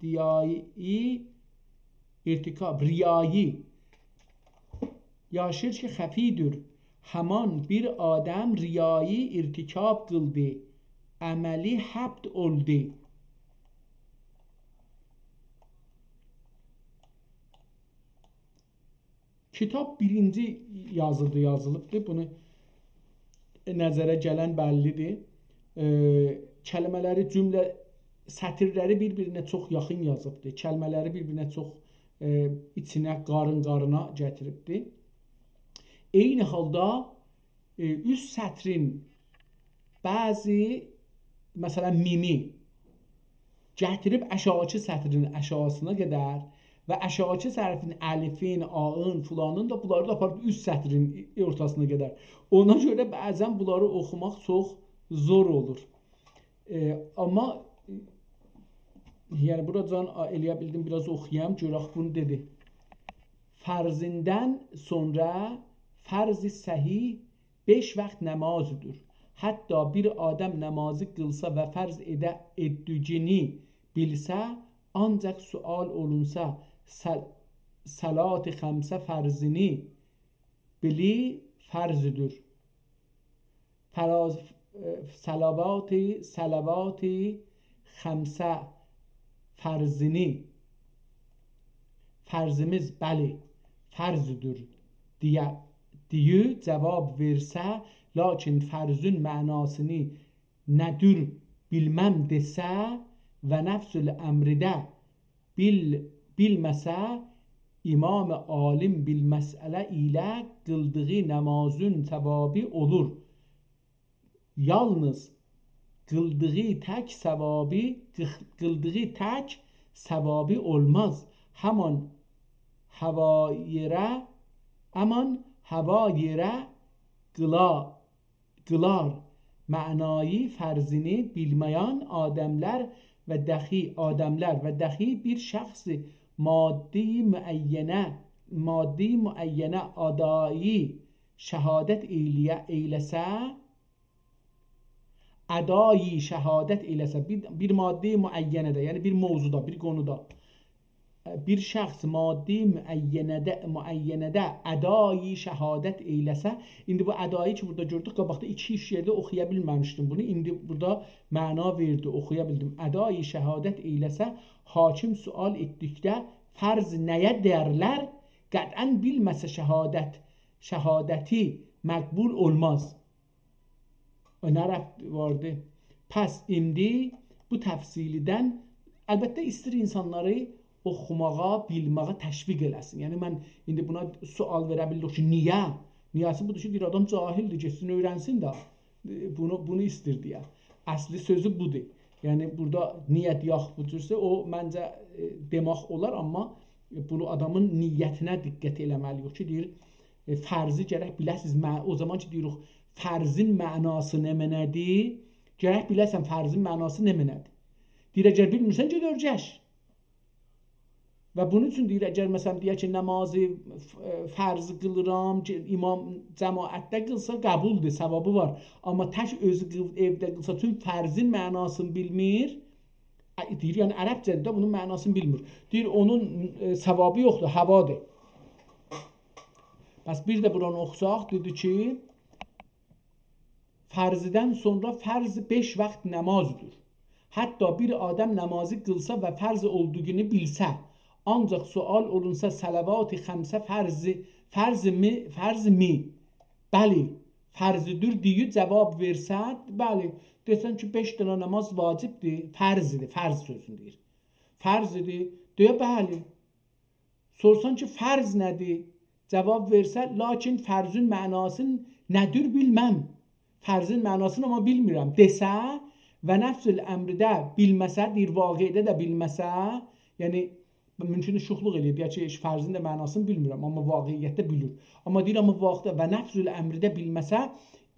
A: diyayı irtikab, riyayi. Ya şirk xəfidir, həman bir adam riyayı irtikab qıldı, əməli həbd oldu. Kitab birinci yazılıbdır. Bunu nəzərə gələn bəllidir. Kəlmələri, cümlə, sətirləri bir-birinə çox yaxın yazıbdır. Kəlmələri bir-birinə çox içinə, qarına gətiribdir. Eyni halda üst sətrin bəzi, məsələn, mimi gətirib əşarəçi sətrinin əşarəsina qədər və əşarəçi sərfin əlifin, a-ın, filanın da bunları da aparıb üst sətrin ortasına qədər. Ona görə bəzən bunları oxumaq çox zor olur. Amma yəni buradan eləyə bildim, biraz oxuyam, görək bunu dedi. Fərzindən sonra fərzi səhih 5 vaxt namazıdır. Hətta bir adam namazı qılsa və fərz etdiyini bilsə, ancaq sual olunsa salat-ı xəmsə fərzini bili fərzüdür. Salavat-ı xəmsə fərzini fərzimiz bəli fərzüdür deyə cavab versə, lakin fərzün mənasını nədir bilməm desə və nəfsül əmridə bilməsə, İmam alim bilməsələ ilə qıldığı namazın səvabı olur. Yalnız qıldığı tək səvabı olmaz. Həman havayerə qılar. Mənayı fərzini bilməyən adəmlər və dəxi bir şəxsi maddi müəyyənə adayı şəhadət eyləsə, bir maddi müəyyənədə, yəni bir mövzuda, bir konuda bir şəxs maddi müəyyənədə ədayı şəhadət eyləsə, indi bu ədayı ki burada gördük, qabaqda 2-3 yerdə oxuya bilməmişdim bunu, indi burada məna verdi, oxuya bildim. Ədayı şəhadət eyləsə, hakim sual etdikdə fərz nəyə deyərlər? Qətən bilməsə şəhadəti məqbul olmaz. Nə rəbt vardı? Pəs indi bu təfsilidən əlbəttə istir insanları oxumağa, bilməyə təşviq eləsin. Yəni mən indi buna sual verə bildik ki, niyə? Niyəsi budur ki, bir adam cahildir, getsin öyrənsin də bunu istir deyə. Əsli sözü budur. Yəni burada niyyət yaxudursa o məncə demək olar, amma bunu adamın niyyətinə diqqət eləməliyik ki, deyir fərzi gərək biləsiniz. O zaman ki deyirik fərzin mənası nə mənədir? Gərək biləsən fərzin mənası nə mənədir? Deyir əgər bilmirsən get öyrəş. Və bunun üçün deyir, əgər məsələn deyək ki, namazı fərz qılıram, imam cəmaətdə qılsa qəbuldur, savabı var. Amma tək özü evdə qılsa, çünki fərzin mənasını bilmir, deyir, yəni ərəbcədə də bunun mənasını bilmir. Deyir, onun savabı yoxdur, havadır. Bəs bir də buranı oxusaq, dedi ki, fərzdən sonra fərz 5 vaxt namazdır. Hətta bir adam namazı qılsa və fərz olduğunu bilsə, ancaq sual olunsa salavat-ı xəmsə fərzmi? Bəli, fərzidir deyib cavab versə, bəli, desən ki 5 dənə namaz vacibdir, fərzidir, fərz sözünü deyir. Fərzidir, deyə bəli. Sorsan ki fərz nədir? Cavab versə, lakin fərzin mənasını nədir bilməm. Fərzin mənasını amma bilmirəm desə və nəfs-ül əmrdə bilməsə, deyir vaqiədə də bilməsə, yəni mümkün şuxluq eləyir, deyək ki, fərzin də mənasını bilmirəm, amma vaqiətdə bilir. Amma deyir, amma vaxtda və nəfs-ül əmrdə bilməsə,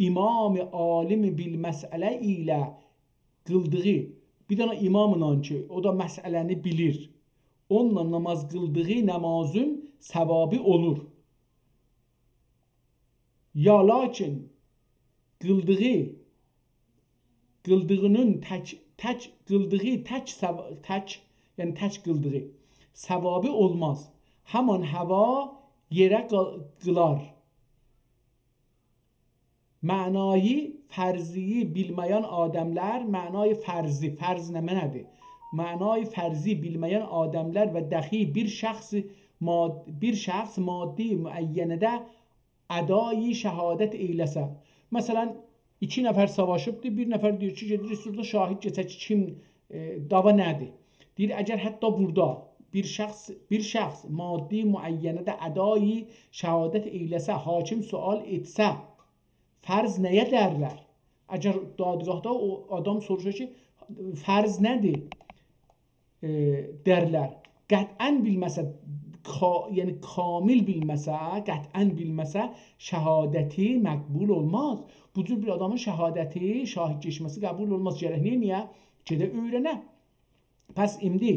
A: imam-ı alimi bil məsələ ilə qıldığı, bir dənə imamla ki, o da məsələni bilir, onunla namaz qıldığı namazın səvabı olur. Ya lakin qıldığının tək qıldığı səvabı olmaz. Həman hava yerə qılar. Mənayı fərziyi bilməyən adamlar, mənayı fərzi, fərz nə mənədir? Mənayı fərzi bilməyən adamlar və dəxi bir şəxs maddi müəyyənədə ədai şəhadət eyləsə. Məsələn, 2 nəfər savaşıbdır, bir nəfər deyir ki, gedir üstündə şahid keçək ki, kim dava nədir? Deyir, əgər hətta burada bir şəxs maddi müəyyənədə ədai şəhadət eyləsə, hakim sual etsə, fərz nəyə dərlər? Əgər dadgahda o adam soruşur ki, fərz nədir? Dərlər. Qətən bilməsə, yəni kamil bilməsə, qətən bilməsə, şəhadəti məqbul olmaz. Bu cür bir adamın şəhadəti, şahid keçməsi qəbul olmaz. Gərək niyə? Gedə öyrənə. Pəs indi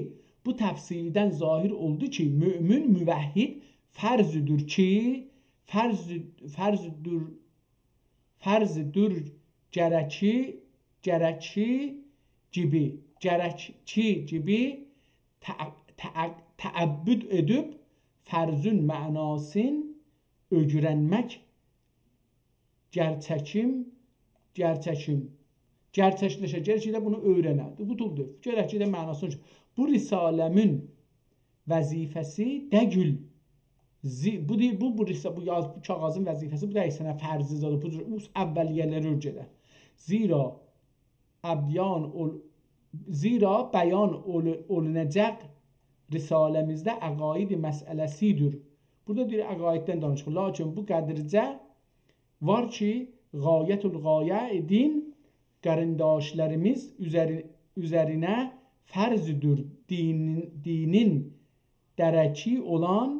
A: bu təfsirdən zahir oldu ki, mümin müvəhhid fərzüdür ki, fərzüdür gərəkçi gibi təəbbüd edib fərzün mənasın öyrənmək gerçəkləşəcək bunu öyrənədir. Bu turdur. Gerəkçidə mənasını. Bu risaləmin vəzifəsi dəgül. Bu kağızın vəzifəsi bu da sənə fərzi zadı. Bu əvvəliyyələri öyrədə. Zira bəyan olunacaq risaləmizdə əqaid məsələsidir. Burada deyir, əqaiddən danışılır. Lakin bu qədrcə var ki, gayetül gaye din qarindaşlarımız üzərinə fərzüdür dinin dərəki olan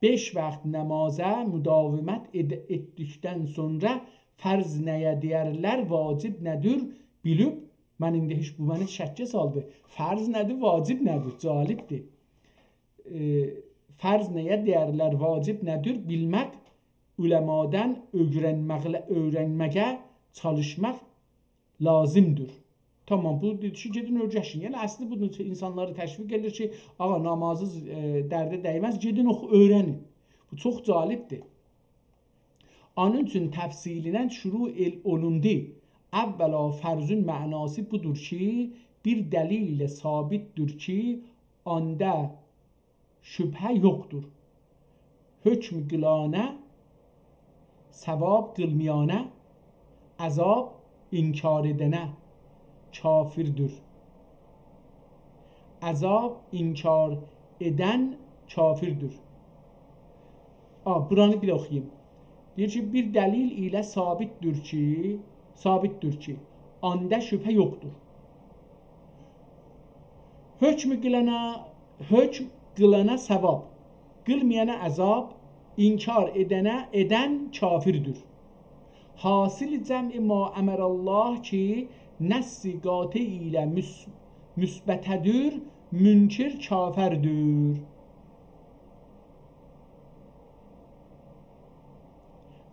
A: 5 vaxt namaza müdavimət etdikdən sonra fərz nəyə deyərlər, vacib nədir bilib, mən indi heç bu məni şəkkə saldı. Fərz nədir, vacib nədir? Calibdir. Fərz nəyə deyərlər, vacib nədir bilmək, uləmadan öyrənməyə çalışmaq lazımdır. Tamam, bu deyir ki, gedin öyrəşin. Yəni, əslində bu insanları təşviq edir ki, ağa, namazsız dərdə dəyməz, gedin öyrənin. Bu çox calibdir. Onun üçün təfsilinə şuru olundu. Əvvəla fərzün mənası budur ki, bir dəlil ilə sabitdir ki, anda şübhə yoxdur. Hökm qılanə, savab qılmayanə, əzab inkar edənə kafirdir. Əzab inkar edən kafirdir. Buranı bir oxuyayım. Deyir ki, bir dəlil ilə sabitdir ki, anda şübhə yoxdur. Hökm qılana savab, qılmayana əzab, inkar edən kafirdir. Hasil cəmi ma əmərəllah ki, nəssi qati ilə müsbətədir, münkir kafirdir.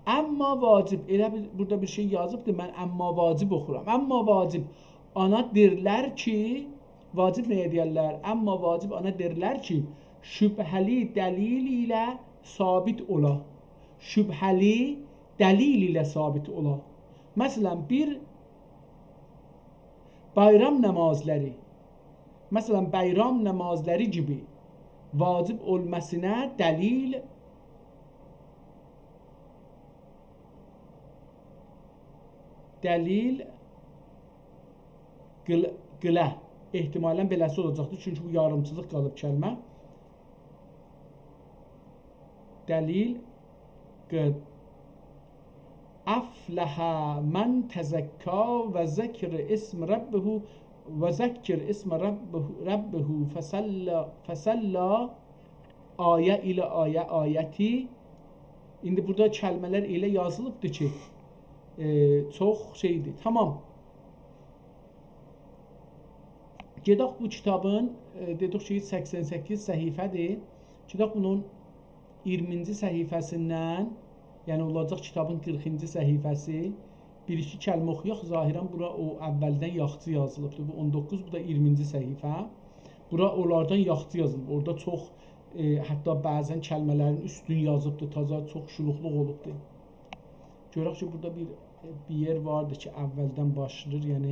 A: Amma vacib, elə burada bir şey yazıbdır, mən amma vacib oxuram. Amma vacib ana derlər ki, vacib nəyə deyərlər? Amma vacib ana derlər ki, şübhəli dəlil ilə sabit ola. Şübhəli dəlil ilə sabit ola. Məsələn, bir bayram namazları, məsələn, bayram namazları gibi vacib olmasına dəlil qılə. Ehtimalən beləsi olacaqdır. Çünki bu yarımçılıq qalıb kəlmə. Dəlil qıd. Əfləhə mən təzəkka və zəkr ism Rabbihu və zəkr ism Rabbihu fəsəlla ayə ilə ayəti. İndi burada kəlmələr elə yazılıbdır ki, çox şeydir. Tamam. Gedək bu kitabın, dedik ki 88 səhifədir. Gedək bunun 20-ci səhifəsindən, yəni olacaq kitabın 40-cı səhifəsi. Bir-iki kəlmə oxuyaq. Zahirən bura o əvvəldən yaxçı yazılıbdır. Bu 19, bu da 20-ci səhifə. Bura onlardan yaxçı yazılıb. Orada çox, hətta bəzən kəlmələrin üstün yazıbdır. Taza çox şuluqluq olubdur. Görək ki, burada bir yer vardır ki, əvvəldən başlayır, yəni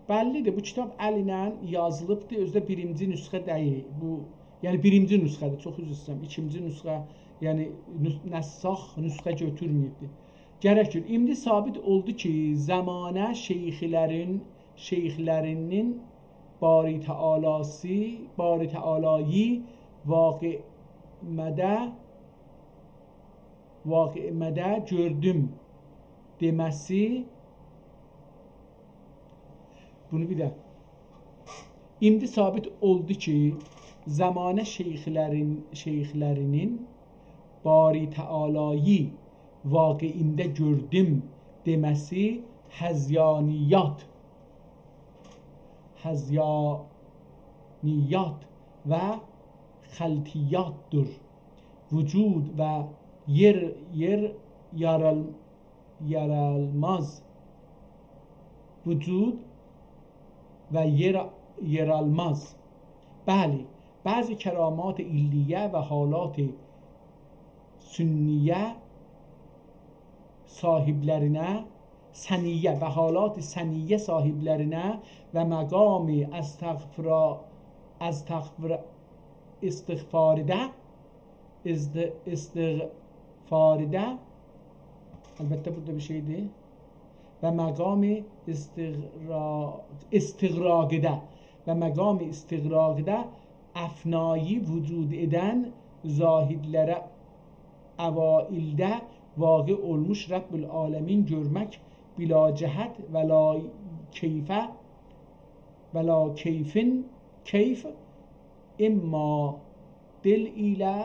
A: bəllidir, bu kitab əl ilə yazılıbdır, özdə birinci nüsxə deyil. Bu, yəni birinci nüsxədir, çox üzr istəyirəm. İkinci nüsxə, yəni nəssax nüsxə götürməyibdir. Gərəkdir. İndi sabit oldu ki, zamanə şeyxlərinin Bari Təalayı vaqimədə gördüm deməsi. Bunu bir də. İndi sabit oldu ki, zamanə şeyxlərinin Bari Təalayı vaqiimdə gördüm deməsi həzyaniyat və xəltiyyatdır. Vücud və yer yaralmaz. Vücud və yer almaz. Bəli, bəzi kəramat illiyə və halat sünniyə sahiblərinə, səniyyə və halat səniyyə sahiblərinə və məqami istiğfaridə əlbəttə burada bir şeydir. Və məqami istiğraqıdə əfnayı vücud edən zahidlərə əvaildə vaqi olmuş Rəbbül Aləmin görmək bila cəhət və la keyfə və la keyf imma dil ilə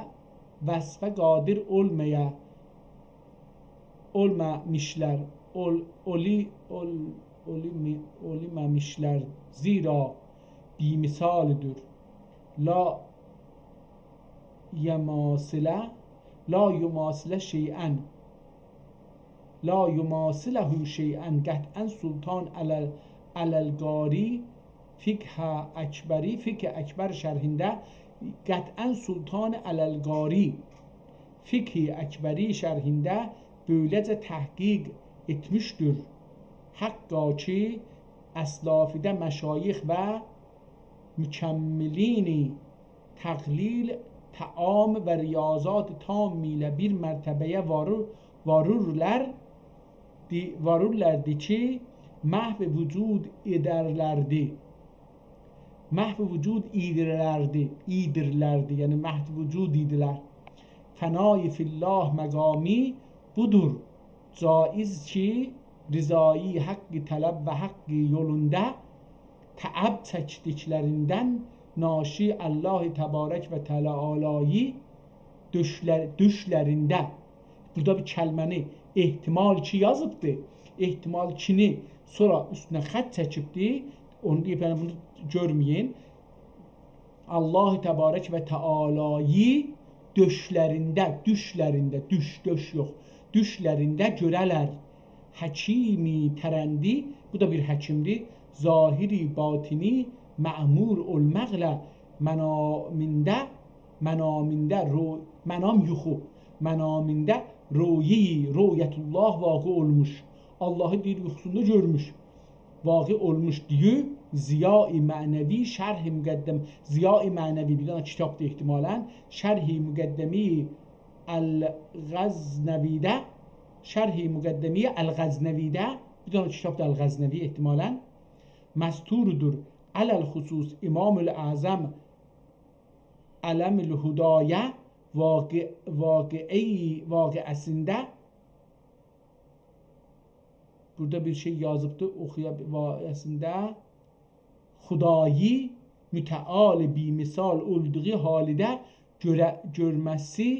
A: vəsfə qadir olmamışlar. Olmamışlar. Zira bimisalıdır. La yumasıləhu şeyən qətən sultan ələlqari fiqh əkbər şərhində qətən sultan ələlqari fiqh əkbəri şərhində böyləcə təhqiq etmişdir. Həqqa ki, əslafidə məşayix və mükəmmilini təqlil, təam və riyazat tam ilə bir mərtəbəyə varurlardı ki, məhv vücud edərlərdi. Məhv vücud idirlərdi, yəni məhv vücud idilər. Fənai fillah məqami budur. Caiz ki, rizayı haqqı tələb və haqqı yolunda təəb çəkdiklərindən naşi Allah-u Təbarək və Təalayı düşlərində. Burada bir kəlməni ehtimal 2 yazıbdı. Ehtimal 2-ni sonra üstünə xətt çəkibdi. Onu deyib, yəni bunu görməyin. Allah Təbarək və Təalayı düşlərində görələr. Həkimi tərəndi, bu da bir həkimdir. Zahiri batini mə'mur olmaqla mənamində rüyətullah vaqi olmuş. Allahı deyir yuxusunda görmüş. Vaqi olmuş diyor. Ziya-i Mənəvi şərh-i müqəddəm. Ziya-i Mənəvi bir dənə kitabdır ehtimalən. Şərh-i müqəddəmi Əl-Qəznəvidə, Şərh-i müqəddəmi Əl-Qəznəvidə bir dənə kitabdır Əl-Qəznəvi ehtimalən. Məsturdur aləl xüsus İmamül Əzəm Ələmül Hudayə vaqiəsində burada bir şey yazıbdı, vaqiəsində Xudayi mütəali bimisal olduğu halidə görməsi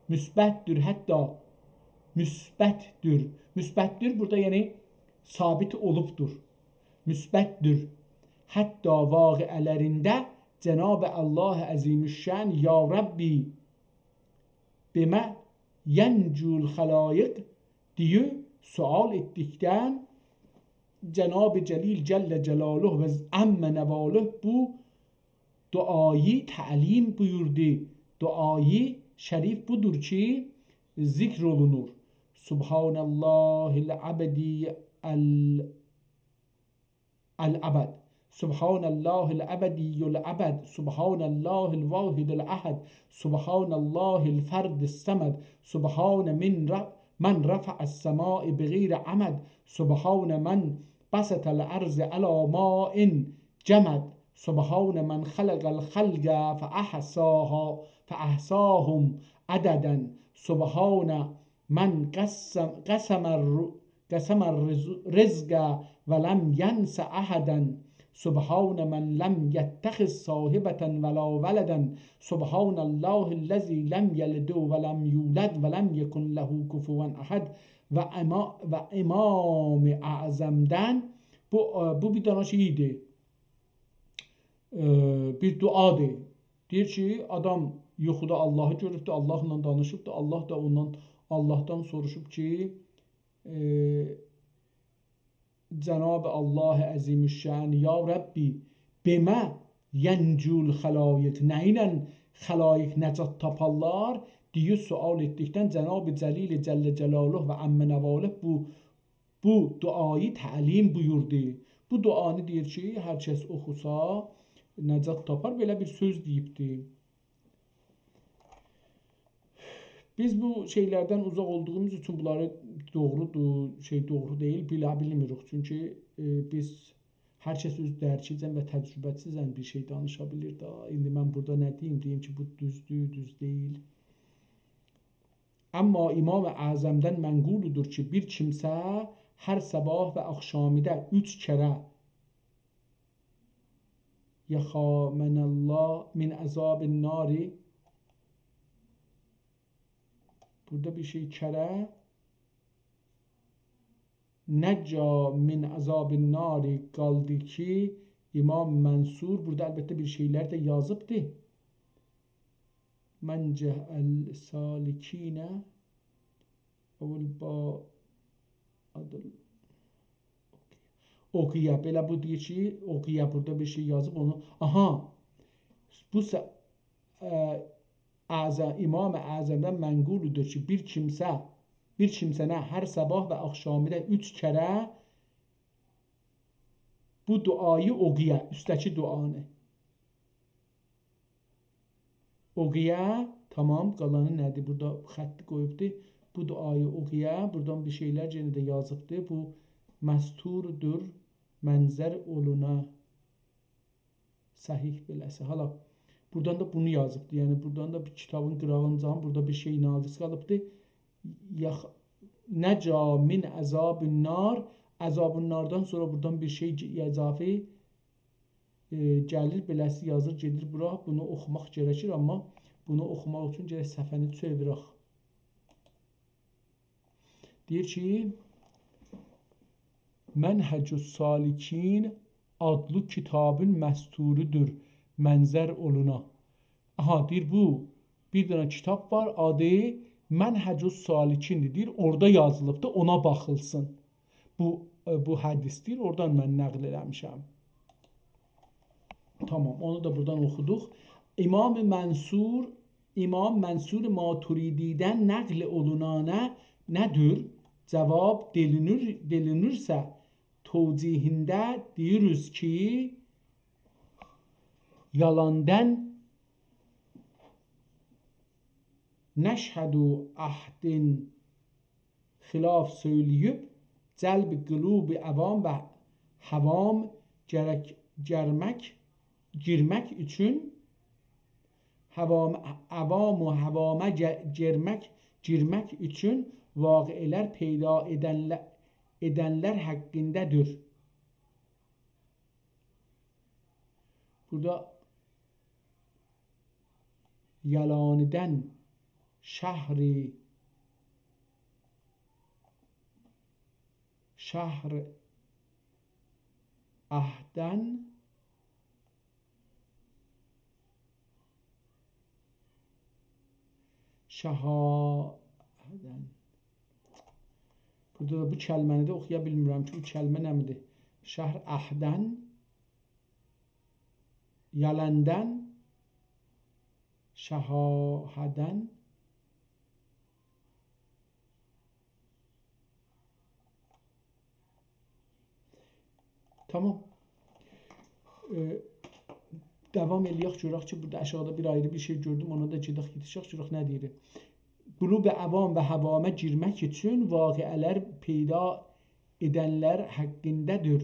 A: müsbətdir, hətta müsbətdir. Müsbətdir burada yəni sabit olubdur. Müsbətdir. Hətta vaqiələrində Cenab-ı Allah Əzimüşşən Ya Rabbi bimə yencul xalayiq diye sual ettikten Cenab-ı Celil Celle Celaluhu ve Amme Nevaluh bu duayı talim buyurdu. Duayı şerif budur ki zikrolunur. Subhanallahil abedi el-abed. Subhanallahil ebediyyul abed. Subhanallahil vahidul ahad. Subhanallahil ferdis samed. Subhane من رفع السماء بغير عمد سبحان من بسط الأرض على ماء جمد سبحان من خلق الخلق فأحصاهم عددا سبحان من قسم الرزق ولم ينس أحدا سبحان من لم يتخذ صاحبة ولا ولدا سبحان الله الذي لم يلد ولم يولد ولم يكن له كفوا أحد و امام اعظمden bu bir dana şeydir. Bir duadır. Deyir ki adam yuxuda Allah'ı görübdü, Allah'la danışıbdı. Allah da Allah'tan soruşub ki Cenab-ı Allah Əzimüşşən Ya Rabbi bimə yencul xalayiq, nə ilə xalayiq nəcat taparlar diye sual etdikdən Cenab-ı Celil Celle Celaluhu və Əmmə Nəvaluh bu duayı təlim buyurdu. Bu duanı deyir ki, hər kəs oxusa nəcat tapar, belə bir söz deyibdi. Biz bu şeylərdən uzaq olduğumuz üçün bunları doğrudur, doğru deyil, bilmirik. Çünki biz hər kəs öz dərkicən və təcrübəsizən bir şey danışa bilir da. İndi mən burada nə deyim ki, bu düzdür, düz deyil. Amma İmam-ı Əzəmdən mənquludur ki, bir kimsə hər sabah və axşamidə 3 kərə Yəxamənəllah min əzabin nari, burada bir şey kərə Nəcca min əzabin nari qaldı ki İmam Mənsur burada əlbəttə bir şeylər də yazıbdır. Məncəh əl-salikinə Oqiyə, belə bu deyir ki, Oqiyə burada bir şey yazıb onu. Aha, bu İmam-ı Əzəmdən mənquludur ki, bir kimsənə hər sabah və axşamidə 3 kərə bu duayı oqiyə, üstəki duanı. Oqiyə, tamam, qalanı nədir? Burada xətti qoyubdur. Bu duayı oqiyə, buradan bir şeylər yenə də yazıbdır. Bu məsturdur, mənzər oluna səhih beləsi. Hala, buradan da bunu yazıbdır. Yəni, buradan da bir kitabın qırağıncan, burada bir şey naqiz qalıbdır. Nəca min əzabın nar, əzabın nardan sonra buradan bir şey əzafı gəlir, beləsi yazır, gedir bura. Bunu oxumaq gərəkir, amma bunu oxumaq üçün gərək səhvəni çevirək. Deyir ki, Mənhəcus Salikin adlı kitabın məsturudur mənzər oluna. Aha, deyir bu bir dənə kitab var, adı Mənhəcus Salikindir. Deyir, orada yazılıbdır, ona baxılsın. Bu hədisdir, oradan mən nəql eləmişəm. Tamam, onu da buradan oxuduq. İmam Mənsur Maturididən nəql olunanə nədir? Cavab delinirsə tövcihində deyirik ki, yalandan nəşhədu ahdin xilaf söyləyib cəlb qulubi avam və havam girmək üçün avam və havama girmək üçün vaqiələr peyda edənlər haqqındadır. Burada yalandan şəhr ahdən şəhədən. Burada da bu kəlməni də oxuya bilmirəm ki, bu kəlmə nədir? Şəhr ahdən, yalandan, şəhədən. Tamam. Devam eləyək, görək ki, burada aşağıda bir ayrı bir şey gördüm, ona da gedək yetişək, görək nə deyir. Qulub avam və havamə girmək üçün vaqiələr peyda edənlər haqqındadır.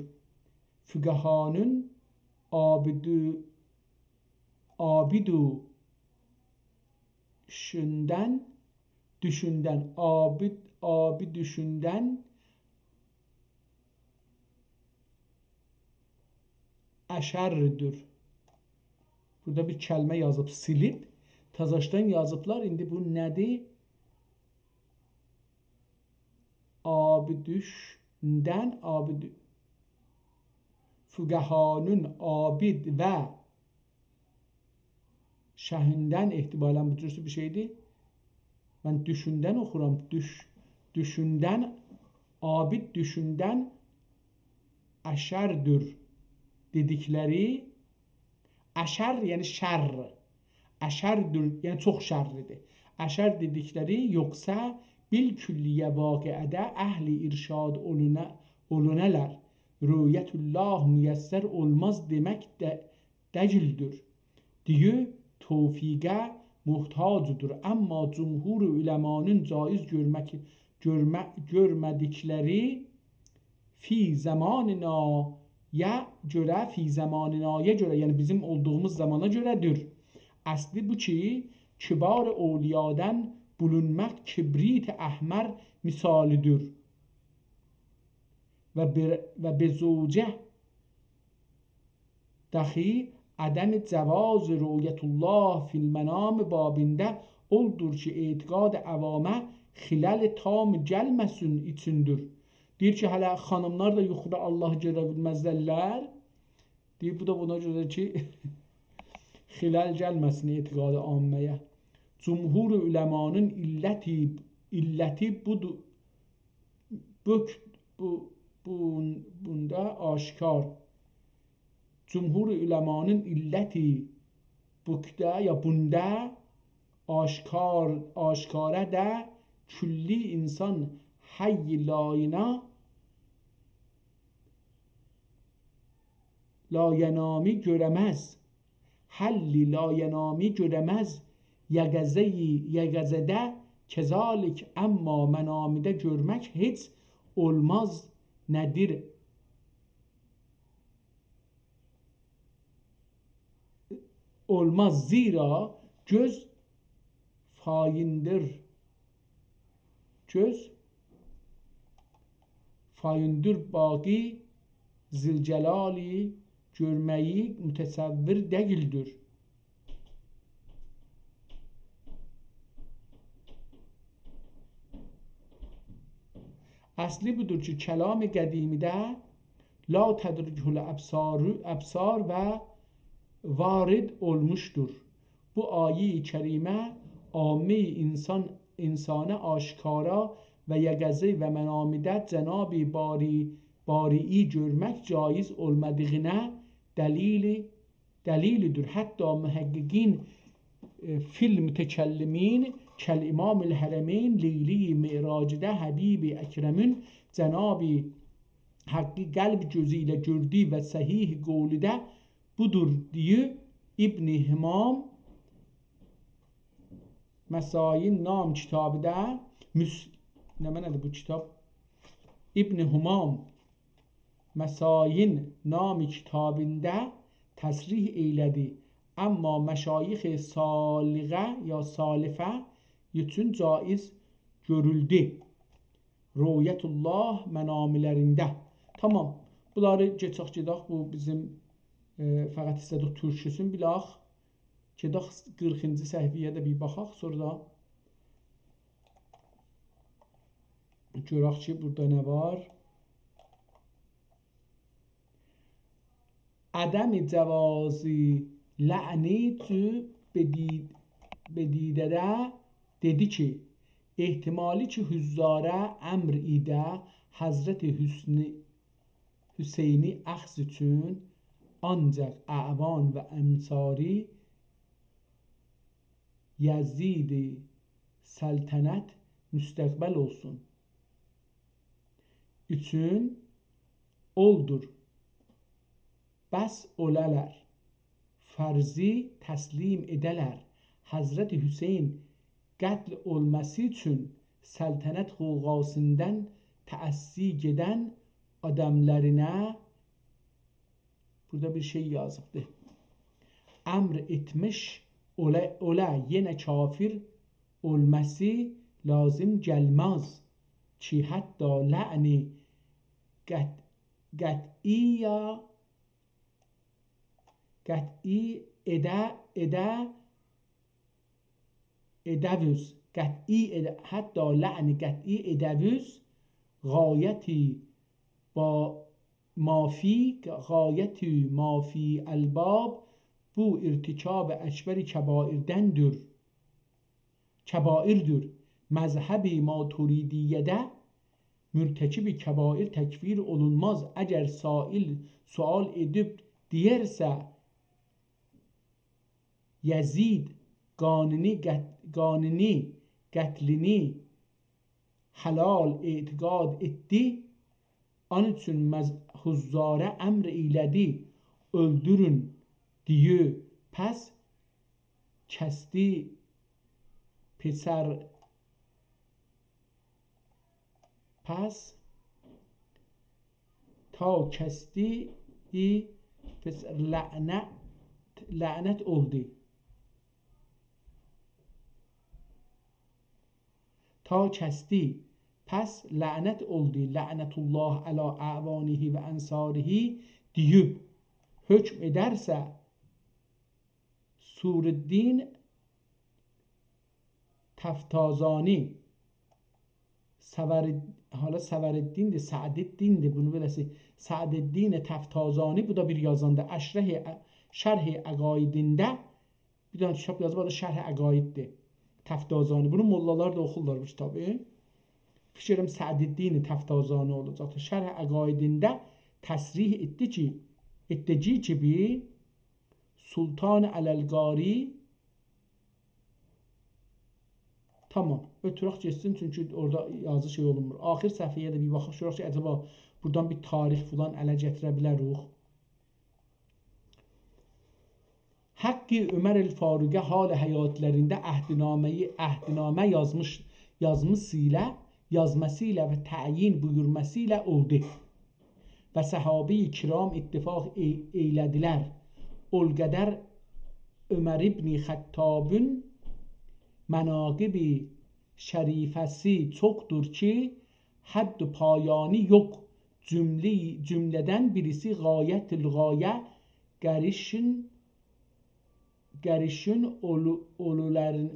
A: Füqəhanın abidu düşündən əşərdir. Burada bir kəlmə yazıb, silib, təzəşdən yazıblar. İndi bu nədir? Abidüşdən, füqəhanın abid və şəhindən ehtibalən bu cürsü bir şeydir. Mən düşündən oxuram. Düşündən, abid düşündən əşərdir dedikləri. Əşər yəni şər. Əşərdir yəni çox şərridir. Əşər dedikləri yoxsa bil külliyə vaqiədə əhli irşad olunələr. Rüyətullah müyəssər olmaz demək dəcildir. Diyu tövfiqə muhtacıdır. Amma cumhur üləmanın caiz görmədikləri fi zamanınaya görə, yəni bizim olduğumuz zamana görədir. Əsli bu ki, kibar evliyadan bulunmaq kibrit əhmər misalidir. Və bezocə dahi ədən cavaz rüyətullah fil mənam babində oldur ki, etiqad əvamə xilal tam gəlməsin içindir. Deyir ki, hələ xanımlar da yuxuda Allahı görə bilməzlər. Deyir, bu da buna görə ki, xilal gəlməsin etiqadı amməyə. Cumhur üləmanın illəti budur. Bunda aşkar. Cumhur üləmanın illəti bukdə ya bunda aşkara da külli insan hayy layenami görəməz. Halli layenami görəməz. Yəqəzədə kezalik amma mənamidə görmək heç olmaz nədir? Olmaz zira göz fayindir. Göz fayindir baqi zilcelali görməyi mütəsəvvir deyildir. Asli budur ki kelam qədimidə la tədricül əbsar və varid olmuşdur. Bu ayi-i kərimə âmme-i insana aşikara və yəqəzə və mənamidə Cənab-ı bari'i görmək caiz olmadığına delilidir. Hətta mühəqqiqin fil mütəkəllimin kel İmam-ül Hərəmeyn Leyli-i Mi'rac'da Habib-i Əkrəmin Cənab-ı Hakkı qəlb gözü ilə gördü və səhih qavlidə budur diye İbn-i Himam Məsayin Nam kitabıda nədir bu kitab? İbn-i Humam Məsayin Nam kitabında təsrih eylədi. Amma məşayix saliğə ya salifə üçün caiz görüldü. Rüyətullah mənamilərində. Tamam. Bunları geçək gedək. Bu bizim fəqət istədik türküsün bilaq. Gedək 40-cı səhifəyə də bir baxaq. Sonra görək ki, burada nə var? Ədəm-i cəvazi la'ni tu bedidədə dedi ki, ehtimali ki hüzzara əmr idə Hazreti Hüseyni əxz üçün ancaq əvan və əmsari Yazid-i səltənət müstəqbəl olsun üçün oldur. Bəs olələr fərzi təslim edələr. Hazreti Hüseyin qətl olması üçün səltənət qoğasından təəssü gedən adamlarına burada bir şey yazıbdır. Əmr etmiş ola yenə kafir olması lazım gəlməz ki hətta la'ni قطعی ادوز حتی لعن قطعی ادوز غایتی با غایتی مافی الباب bu irtikab ekber kebairdir. Mezhebi maturidiyede mürtekibi kebair tekfir olunmaz. Eğer sual edip diyerse Yazid qanuni qətlini halal etiqad etdi. Onun üçün huzzara əmr eylədi. Öldürün diye pes kesti ta kesti lanet oldu. Ta kesti pes lanet oldu. La'netullah ala a'vanihi ve ensarihi deyib hükm ederse Suruddin Təftazani حالا Səvəriddin de Sə'diddin de bunu beləsi Sə'diddin Təftazani bu da bir yazanda şərh əqaidində bir dənə kitab yazıb adı şərh əqaiddir. Təftazani bunu mollalar da oxurlar bu kitabı. Fikirəm Sə'diddin Təftazani olacaq. Şərh əqaidində təsrih etdici gibi Sultan Ələlqari tamam. Ötürək geçsin çünki orada yazı şey olunmur. Axir səhifəyə də bir baxaq görək ki, acaba buradan bir tarix falan ələ gətirə bilərik. Hakkı Ömer el-Faruqə hal həyatlarında əhdinamə yazmasıyla və təyin buyurmasıyla oldu. Və səhabe-i kiram ittifaq eylədilər. Olqədər Ömer ibn Xəttabın mənaqib-i şərifəsi çoxdur ki, hədd payani yox. Cümlədən birisi gayetül gaye Qureyşin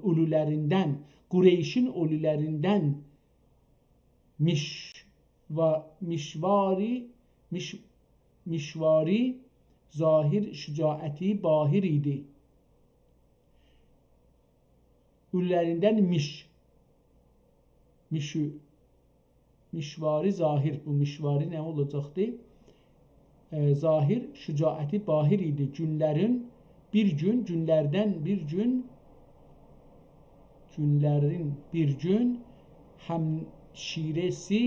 A: ulularından Qureyşin ulularındanmış و mişvari zahir şücaəti bahir idi. Üllərindən mişvari zahir, bu mişvari nə olacaqdı? Zahir şücaəti bahir idi. Günlərin bir gün həmşirəsi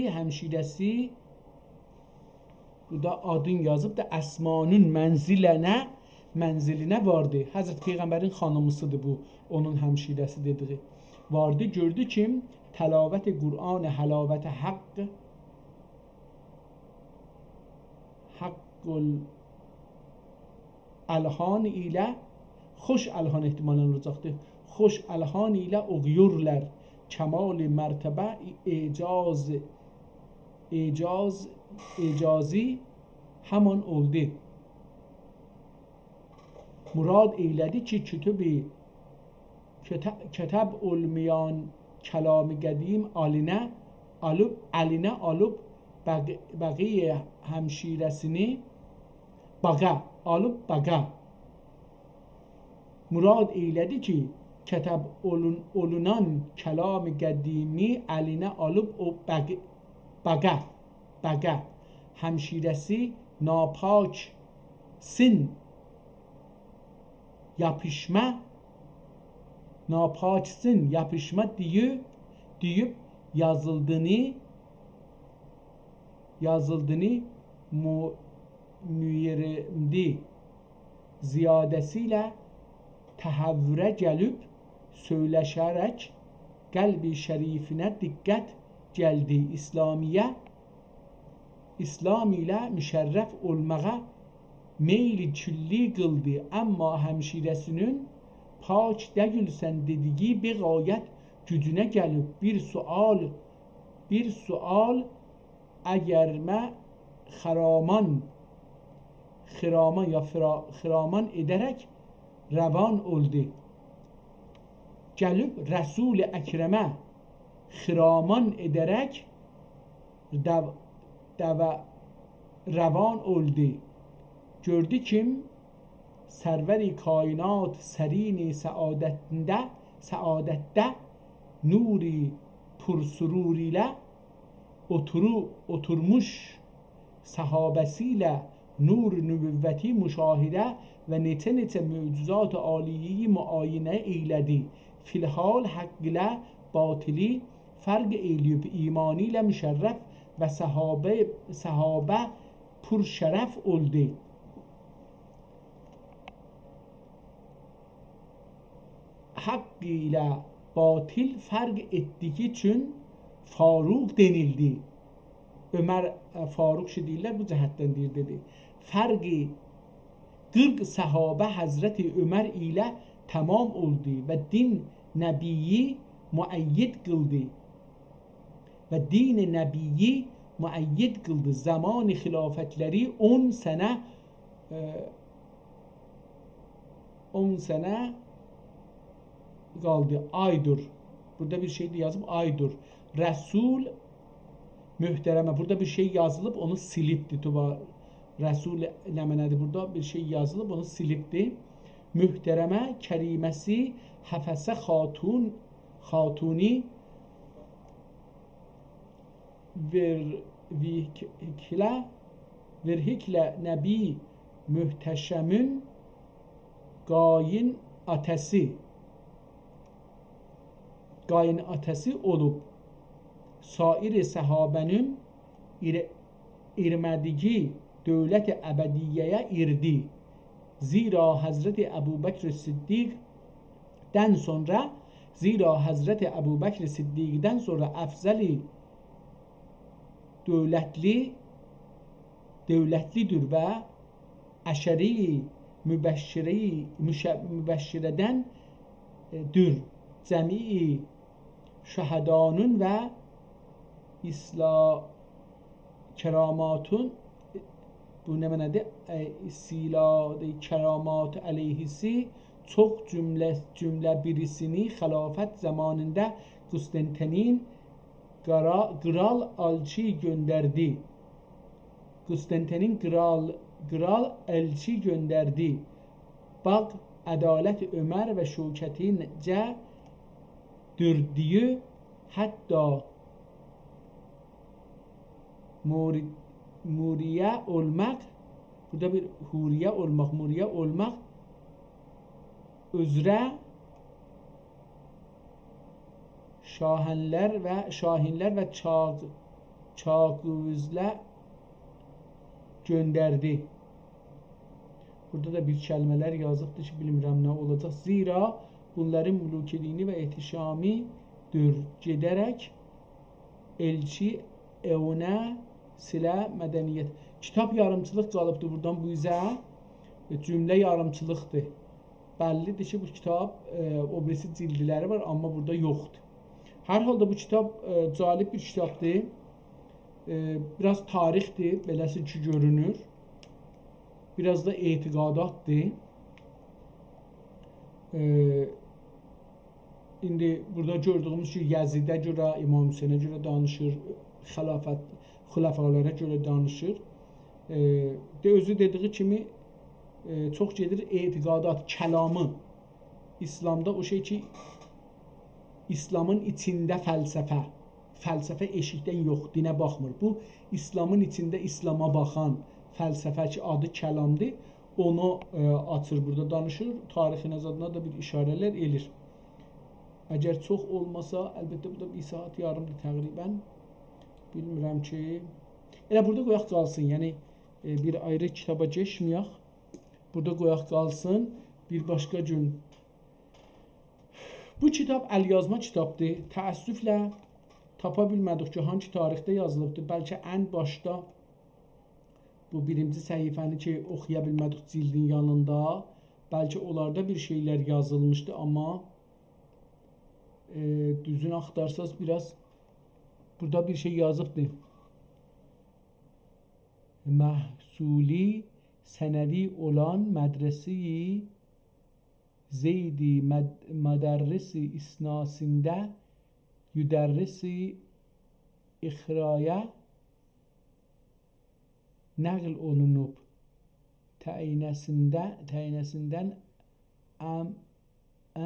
A: bu da adın yazıb da Əsmanın mənzilinə vardı. Həzrət Peyğəmbərin xanımısıdır bu, onun həmşirəsi dediği. Vardı, gördü ki təlavət-i Qur'an, həlavət-i haqqul əlhan ilə, xoş əlhan ehtimalən olacaqdır. Xoş əlhan ilə oğuyurlar. Kəmal-i mərtəbə icazi həman oldu. Murad eylədi ki, kütəb olmayan kəlam-ı qədim əlinə alıb bəqiyə həmşirəsini bağa. Murad eylədi ki, kətəb olunan kəlam-ı qədimi əlinə alıb o bağa. Həmşirəsi napaçsın yapışma deyib yazıldığını müyirdi. Ziyadəsilə təhəvvürə gəlib söyləşərək qəlbi şərifinə diqqət gəldi. İslam ilə müşərrəf olmağa meyli külli qıldı. Amma həmşirəsinin pak dəgülsən dediyi bəğayət gücünə gəlib bir sual əgərmə xiraman edərək rəvan oldu. Gəlib Rəsul-i Əkrəmə xiraman edərək rəvan oldu. Gördü kim sərvər-i kainat sərin-i səadətdə nuri pursürur ilə oturmuş sahabəsilə nur nübüvvəti müşahidə və neçə möcüzat-ı aliyeyi müayinə eylədi. Filhal haqq ilə batili fərq eyləyib imani ilə müşərrəf və səhabə pur şərəf oldu. Haqq ilə batil fərq etdiyi üçün Faruq denildi. Ömər Faruq deyirlər, bu cəhətdən deyir dedi. Fərqi 40 səhabə Həzrəti Ömər ilə tamam oldu və din nəbiyi müəyyid qıldı. Zamanı xilafətləri 10 sənə qaldı. Aydır. Burada bir şey de yazıb aydır. Resul mühtereme. Burada bir şey yazılıb onu silibdi. Resul nə mənədir? Burada bir şey yazılıb onu silibdi. Mühtereme kəriməsi Həfəsə xatuni verhiklə nəbi mühtəşəmün qayin atəsi olub. Sair-i səhabənin irmədigi dövlət-i əbədiyyəyə irdi. Zira Həzrəti Əbu Bəkr Siddiqdən sonra əfzəli dövlətlidir və əşəri mübəşşirədəndir. Cəmi şəhədanın və kəramatın bu nə mənədir? İstiladə kəramat əleyhisi çox cümlə birisini xilafət zamanında Konstantin Kral elçi gönderdi. Konstantin kral elçi gönderdi. Bak adalet Ömer ve şevketince dürdüğü hatta muriye olmak, burada bir muriye olmak üzere şahinler ve çağızlar gönderdi. Burada da bir kelimeler yazıbdır ki bilmirəm nə olacaq. Zira bunların mülukiliğini ve ihtişamidir giderek elçi evne silə mədəniyyət. Kitab yarımçılıq qalıbdır buradan bu üzə. Cümlə yarımçılıqdır. Bəllidir ki bu kitab o birisi cildləri var amma burada yoxdur. Hər halda bu kitab cəlib bir kitabdır. Biraz tarixdir, beləsi ki görünür. Biraz da etiqadatdır. İndi burada gördüyümüz ki Yezidə görə, İmam Hüseynə görə danışır, xüləfalara görə danışır. Özü dediği kimi çox gedir etiqadat, kəlamı. İslamda o şey ki İslamın içində fəlsəfə eşikdən yox, dinə baxmır. Bu İslamın içində İslama baxan fəlsəfə ki adı kəlamdır, onu açır burada danışır. Tarixin azadına da bir işarələr elir. Əgər çox olmasa, əlbəttə bu da 1 saat yarımdır təqribən. Bilmirəm ki. Elə burada qoyaq qalsın. Yəni bir ayrı kitaba geçməyək. Burada qoyaq qalsın. Bir başqa gün. Bu kitab əlyazma kitabdır. Təəssüflə tapa bilmədik ki, hangi tarixdə yazılıbdır. Bəlkə ən başda bu birinci səhifəni ki, oxuya bilmədik cildin yanında. Bəlkə onlarda bir şeylər yazılmışdı, amma düzünü axtarsaz biraz burada bir şey yazıbdır. Məhsuli sənəvi olan mədrəsi Zeydi mədarrisi isnasində yüdərrisi ixraya nəql olunub. Təyinəsindən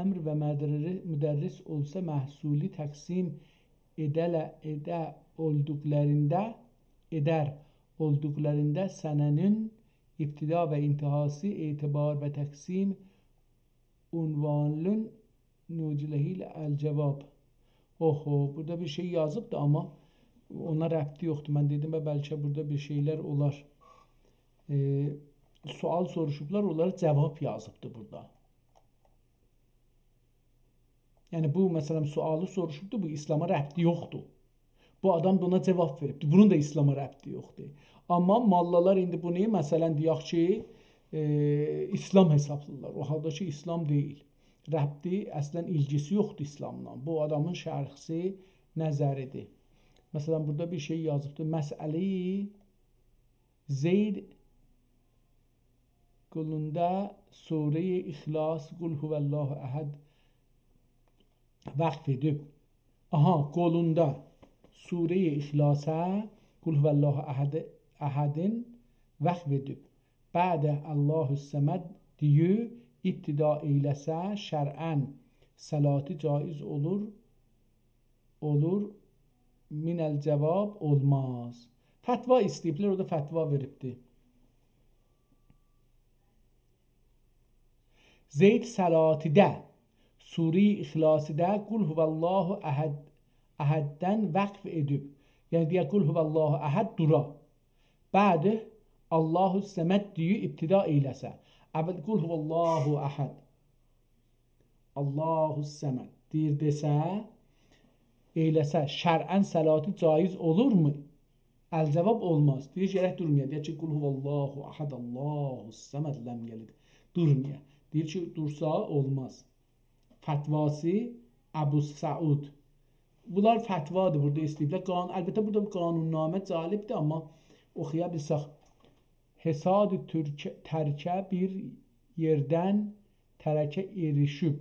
A: əmr və müdərris olsa məhsuli təqsim edər olduqlarında sənənin ibtida və intihası etibar və təqsim unvanlın nuciləhilə əl-cavab. Oho, burada bir şey yazıbdır amma ona rəbti yoxdur. Mən dedim və bəlkə burada bir şeylər olar. Sual soruşublar, onlara cavab yazıbdır burada. Yəni bu məsələn sualı soruşubdur, bu İslama rəbti yoxdur. Bu adam da ona cavab veribdir. Bunun da İslama rəbti yoxdur. Amma mallalar indi bunu məsələn deyək ki, İslam hesablayırlar. O halda ki İslam deyil. Rəbti əslən ilgisi yoxdur İslamla. Bu adamın şəxsi nəzəridir. Məsələn burada bir şey yazıbdır. Məsələ-i Zeyd qulunda Sure-i İxlas Qul huvəllahu əhəd vəqf edib. Aha, qolunda Sure-i İxlasa Qul huvəllahu əhədin vəqf edib. Bədə Allahu səməd deyü ibtida eyləsə şər'ən səlati caiz olur minəl cavab olmaz. Fətva istəyiblər, o da fətva veribdir. Zeyd səlatidə Sure-i İxlasidə Qul huvəllahu əhəddən vəqf edib. Yəni deyək Qul huvəllahu əhəd dura. Bədə Allahu səməd deyü ibtida eyləsə. Əvvəl Qul huvəllahu əhəd Allahu səməd deyir desə, eyləsə şər'ən səlati caiz olurmu? Əl-cavab olmaz. Deyir gərək durmaya. Deyir ki Qul huvəllahu əhəd Allahu səməd ləm yəlid. Durmaya. Deyir ki dursa olmaz. Fətvası Əbu Səud. Bunlar fətvadır burada istəyiblər. Əlbəttə burada qanunnamə cəlibdir, amma oxuya bilsək. Hesad-ı tərkə bir yerdən tərəkə erişib.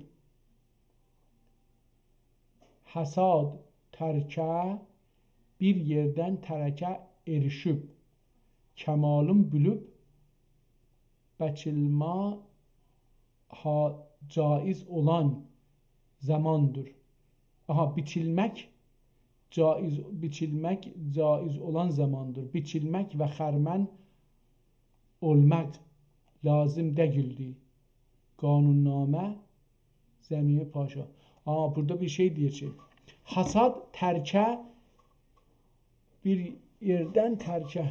A: Həsad tərkə bir yerdən tərəkə erişib, kəmalın bülüb, bəkilma ha caiz olan zamandır. Aha, biçilmək caiz olan zamandır. Biçilmək və xərmən olmaq lazım deyildi. Qanunnamə Zəmimi Paşa. Burada bir şey deyəcək. Hasad tərkə bir yerdən tərkə.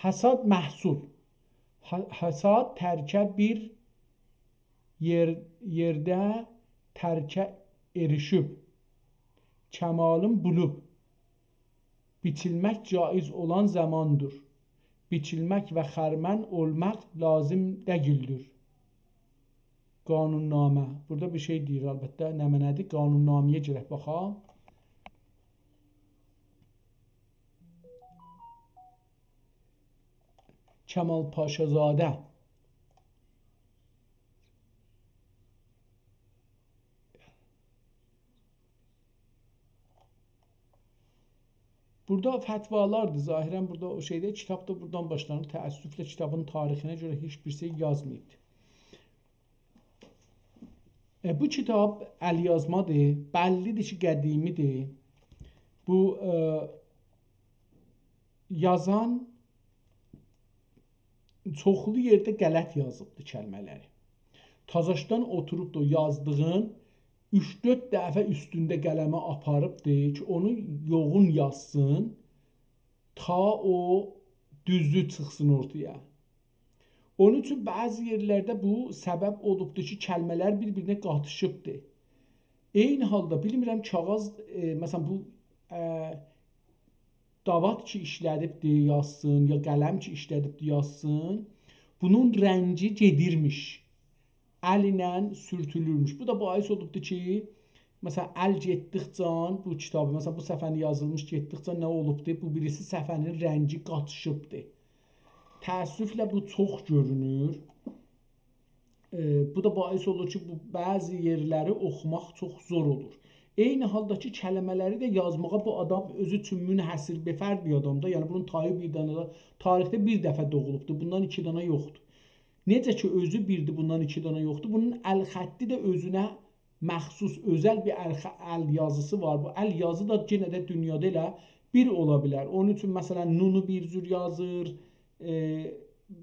A: Hasad məhsul. Hasad tərkə bir yerdə tərkə erişib. Kəmalın bulub. Biçilmək caiz olan zamandır. Biçilmək və xərmən olmaq lazım deyildir. Qanunnamə. Burada bir şey deyir əlbəttə. Nə mənədir? Qanunnaməyə girək baxaq. Kəmal Paşazadə. Burada fətvalardır. Zahirən burada o şeydə, kitab da buradan başlanır. Təəssüflə kitabın tarixinə görə heç bir şey yazmayıb. Bu kitab əlyazmadır. Bəllidir ki, qədimidir. Bu yazan çoxlu yerdə qələt yazıbdır kəlmələri. Tazaşdan oturub da yazdığın 3-4 dəfə üstündə qələmə aparıbdır ki, onu yoğun yazsın, ta o düzlü çıxsın ortaya. Onun üçün bəzi yerlərdə bu səbəb olubdur ki, kəlmələr bir-birinə qatışıbdır. Eyni halda, bilmirəm kağız, məsələn bu davat ki işlədibdir yazsın, ya qələm ki işlədibdir yazsın, bunun rəngi gedirmiş. Əl ilə sürtülürmüş. Bu da bahis olubdur ki, məsələn, əl getdikcə bu kitabı, məsələn, bu səfəni yazılmış getdikcə nə olubdur? Bu birisi səfənin rəngi qatışıbdır. Təəssüflə bu çox görünür. Bu da bahis olur ki, bu bəzi yerləri oxumaq çox zor olur. Eyni halda ki, kəlmələri də yazmağa bu adam özü üçün münhəsir befərd bir adamdır. Yəni, bunun tayı bir dənə də tarixdə bir dəfə doğulubdur. Bundan 2 dənə yoxdur. Necə ki, özü birdir, bundan 2 dənə yoxdur. Bunun əl xətti də özünə məxsus, özəl bir əl yazısı var. Bu əl yazı da yenə də dünyada elə bir ola bilər. Onun üçün, məsələn, nunu bir cür yazır,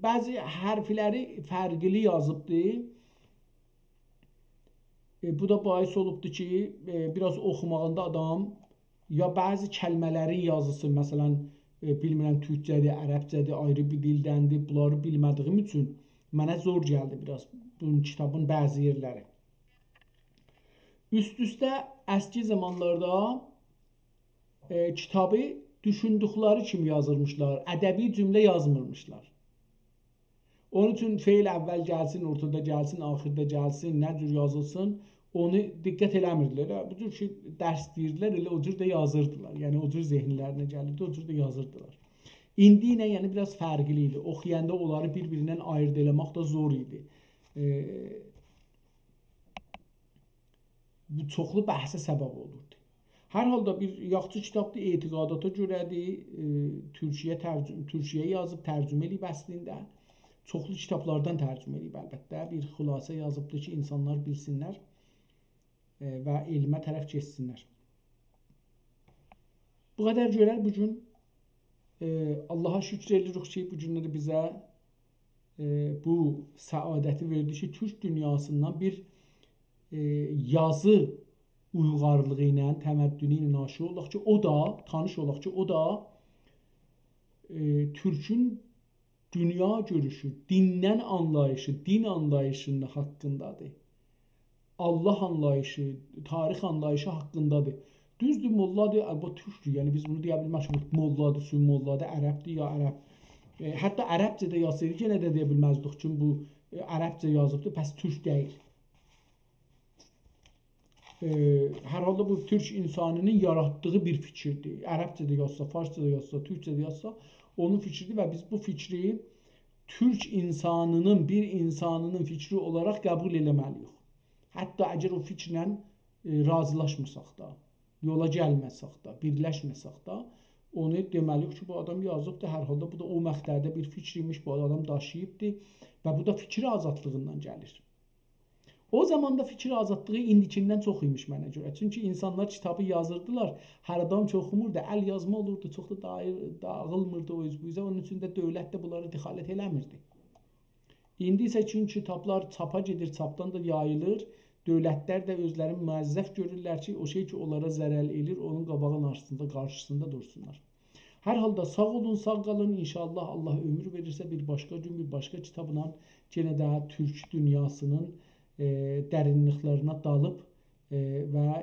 A: bəzi hərfləri fərqli yazıbdır. Bu da bahis olubdur ki, biraz oxumağında adam ya bəzi kəlmələrin yazısı, məsələn, bilmirəm, türkcədir, ərəbcədir, ayrı bir dildəndir, bunları bilmədiyim üçün mənə zor gəldi biraz bunun kitabın bəzi yerləri. Üst-üstə əski zamanlarda kitabı düşündükləri kimi yazırmışlar, ədəbi cümlə yazmırmışlar. Onun üçün feil əvvəl gəlsin, ortada gəlsin, axırda gəlsin, nə cür yazılsın, onu diqqət eləmirdilər. Bu cür ki, dərs deyirdilər, elə o cür də yazırdılar. Yəni, o cür zehinlərinə gəlirdi, o cür də yazırdılar. İndi ilə yəni biraz fərqli idi. Oxuyanda onları bir-birindən ayırt eləmək da zor idi. Bu çoxlu bəhsə səbəb olurdu. Hər halda bir yaxşı kitabdır, etiqadata görədir, türkçəyə yazıb, tərcümə eləyib əslində. Çoxlu kitablardan tərcümə eləyib əlbəttə. Bir xülasə yazıbdır ki, insanlar bilsinlər və elmə tərəf keçsinlər. Bu qədər görər bugün. Allaha şükür edirik ki, bu günləri bizə bu səadəti verdi ki, türk dünyasından bir yazı uyğarlığı ilə, təməddünü ilə naşi olaq ki, o da, tanış olaq ki, o da türkün dünya görüşü, dindən anlayışı, din anlayışının haqqındadır. Allah anlayışı, tarix anlayışı haqqındadır. Düzdür, molladır, əlbəttə türkdür. Yəni biz bunu deyə bilmərik. Molladır, sümmolladır, ərəbdir ya ərəb. Hətta ərəbcə də yazsaydı, yenə də deyə bilməzdik ki, bu ərəbcə yazıbdır, bəs türk deyil. Hər halda bu türk insanının yaratdığı bir fikirdir. Ərəbcə də yazsa, farsça da yazsa, türkcə də yazsa, onun fikridir və biz bu fikri türk insanının, bir insanının fikri olaraq qəbul eləməliyik. Hətta əgər o fikrlə razılaşmırsaq da. yola gəlməsək də, birləşməsək də, onu deməliyik ki, bu adam yazıbdır, hər halda bu da o məqtədə bir fikir imiş, bu adam daşıyıbdır və bu da fikir azadlığından gəlir. O zaman da fikir azadlığı indikindən çox imiş mənə görə. Çünki insanlar kitabı yazırdılar, hər adam çox oxumurdu, əl yazma olurdu, çox da dağılmırdı o üz bu üzə. Onun üçün də dövlət də bunlara dexalət eləmirdi. İndi isə çünki kitablar çapa gedir, çapdan da yayılır, dövlətlər də özlərini müəzzəf görürlər ki, o şey ki onlara zərər eləyir, onun qabağının qarşısında dursunlar. Hər halda sağ olun, sağ qalın. İnşallah Allah ömür verirsə bir başqa gün, bir başqa kitabla yenə də türk dünyasının dərinliklərinə dalıb və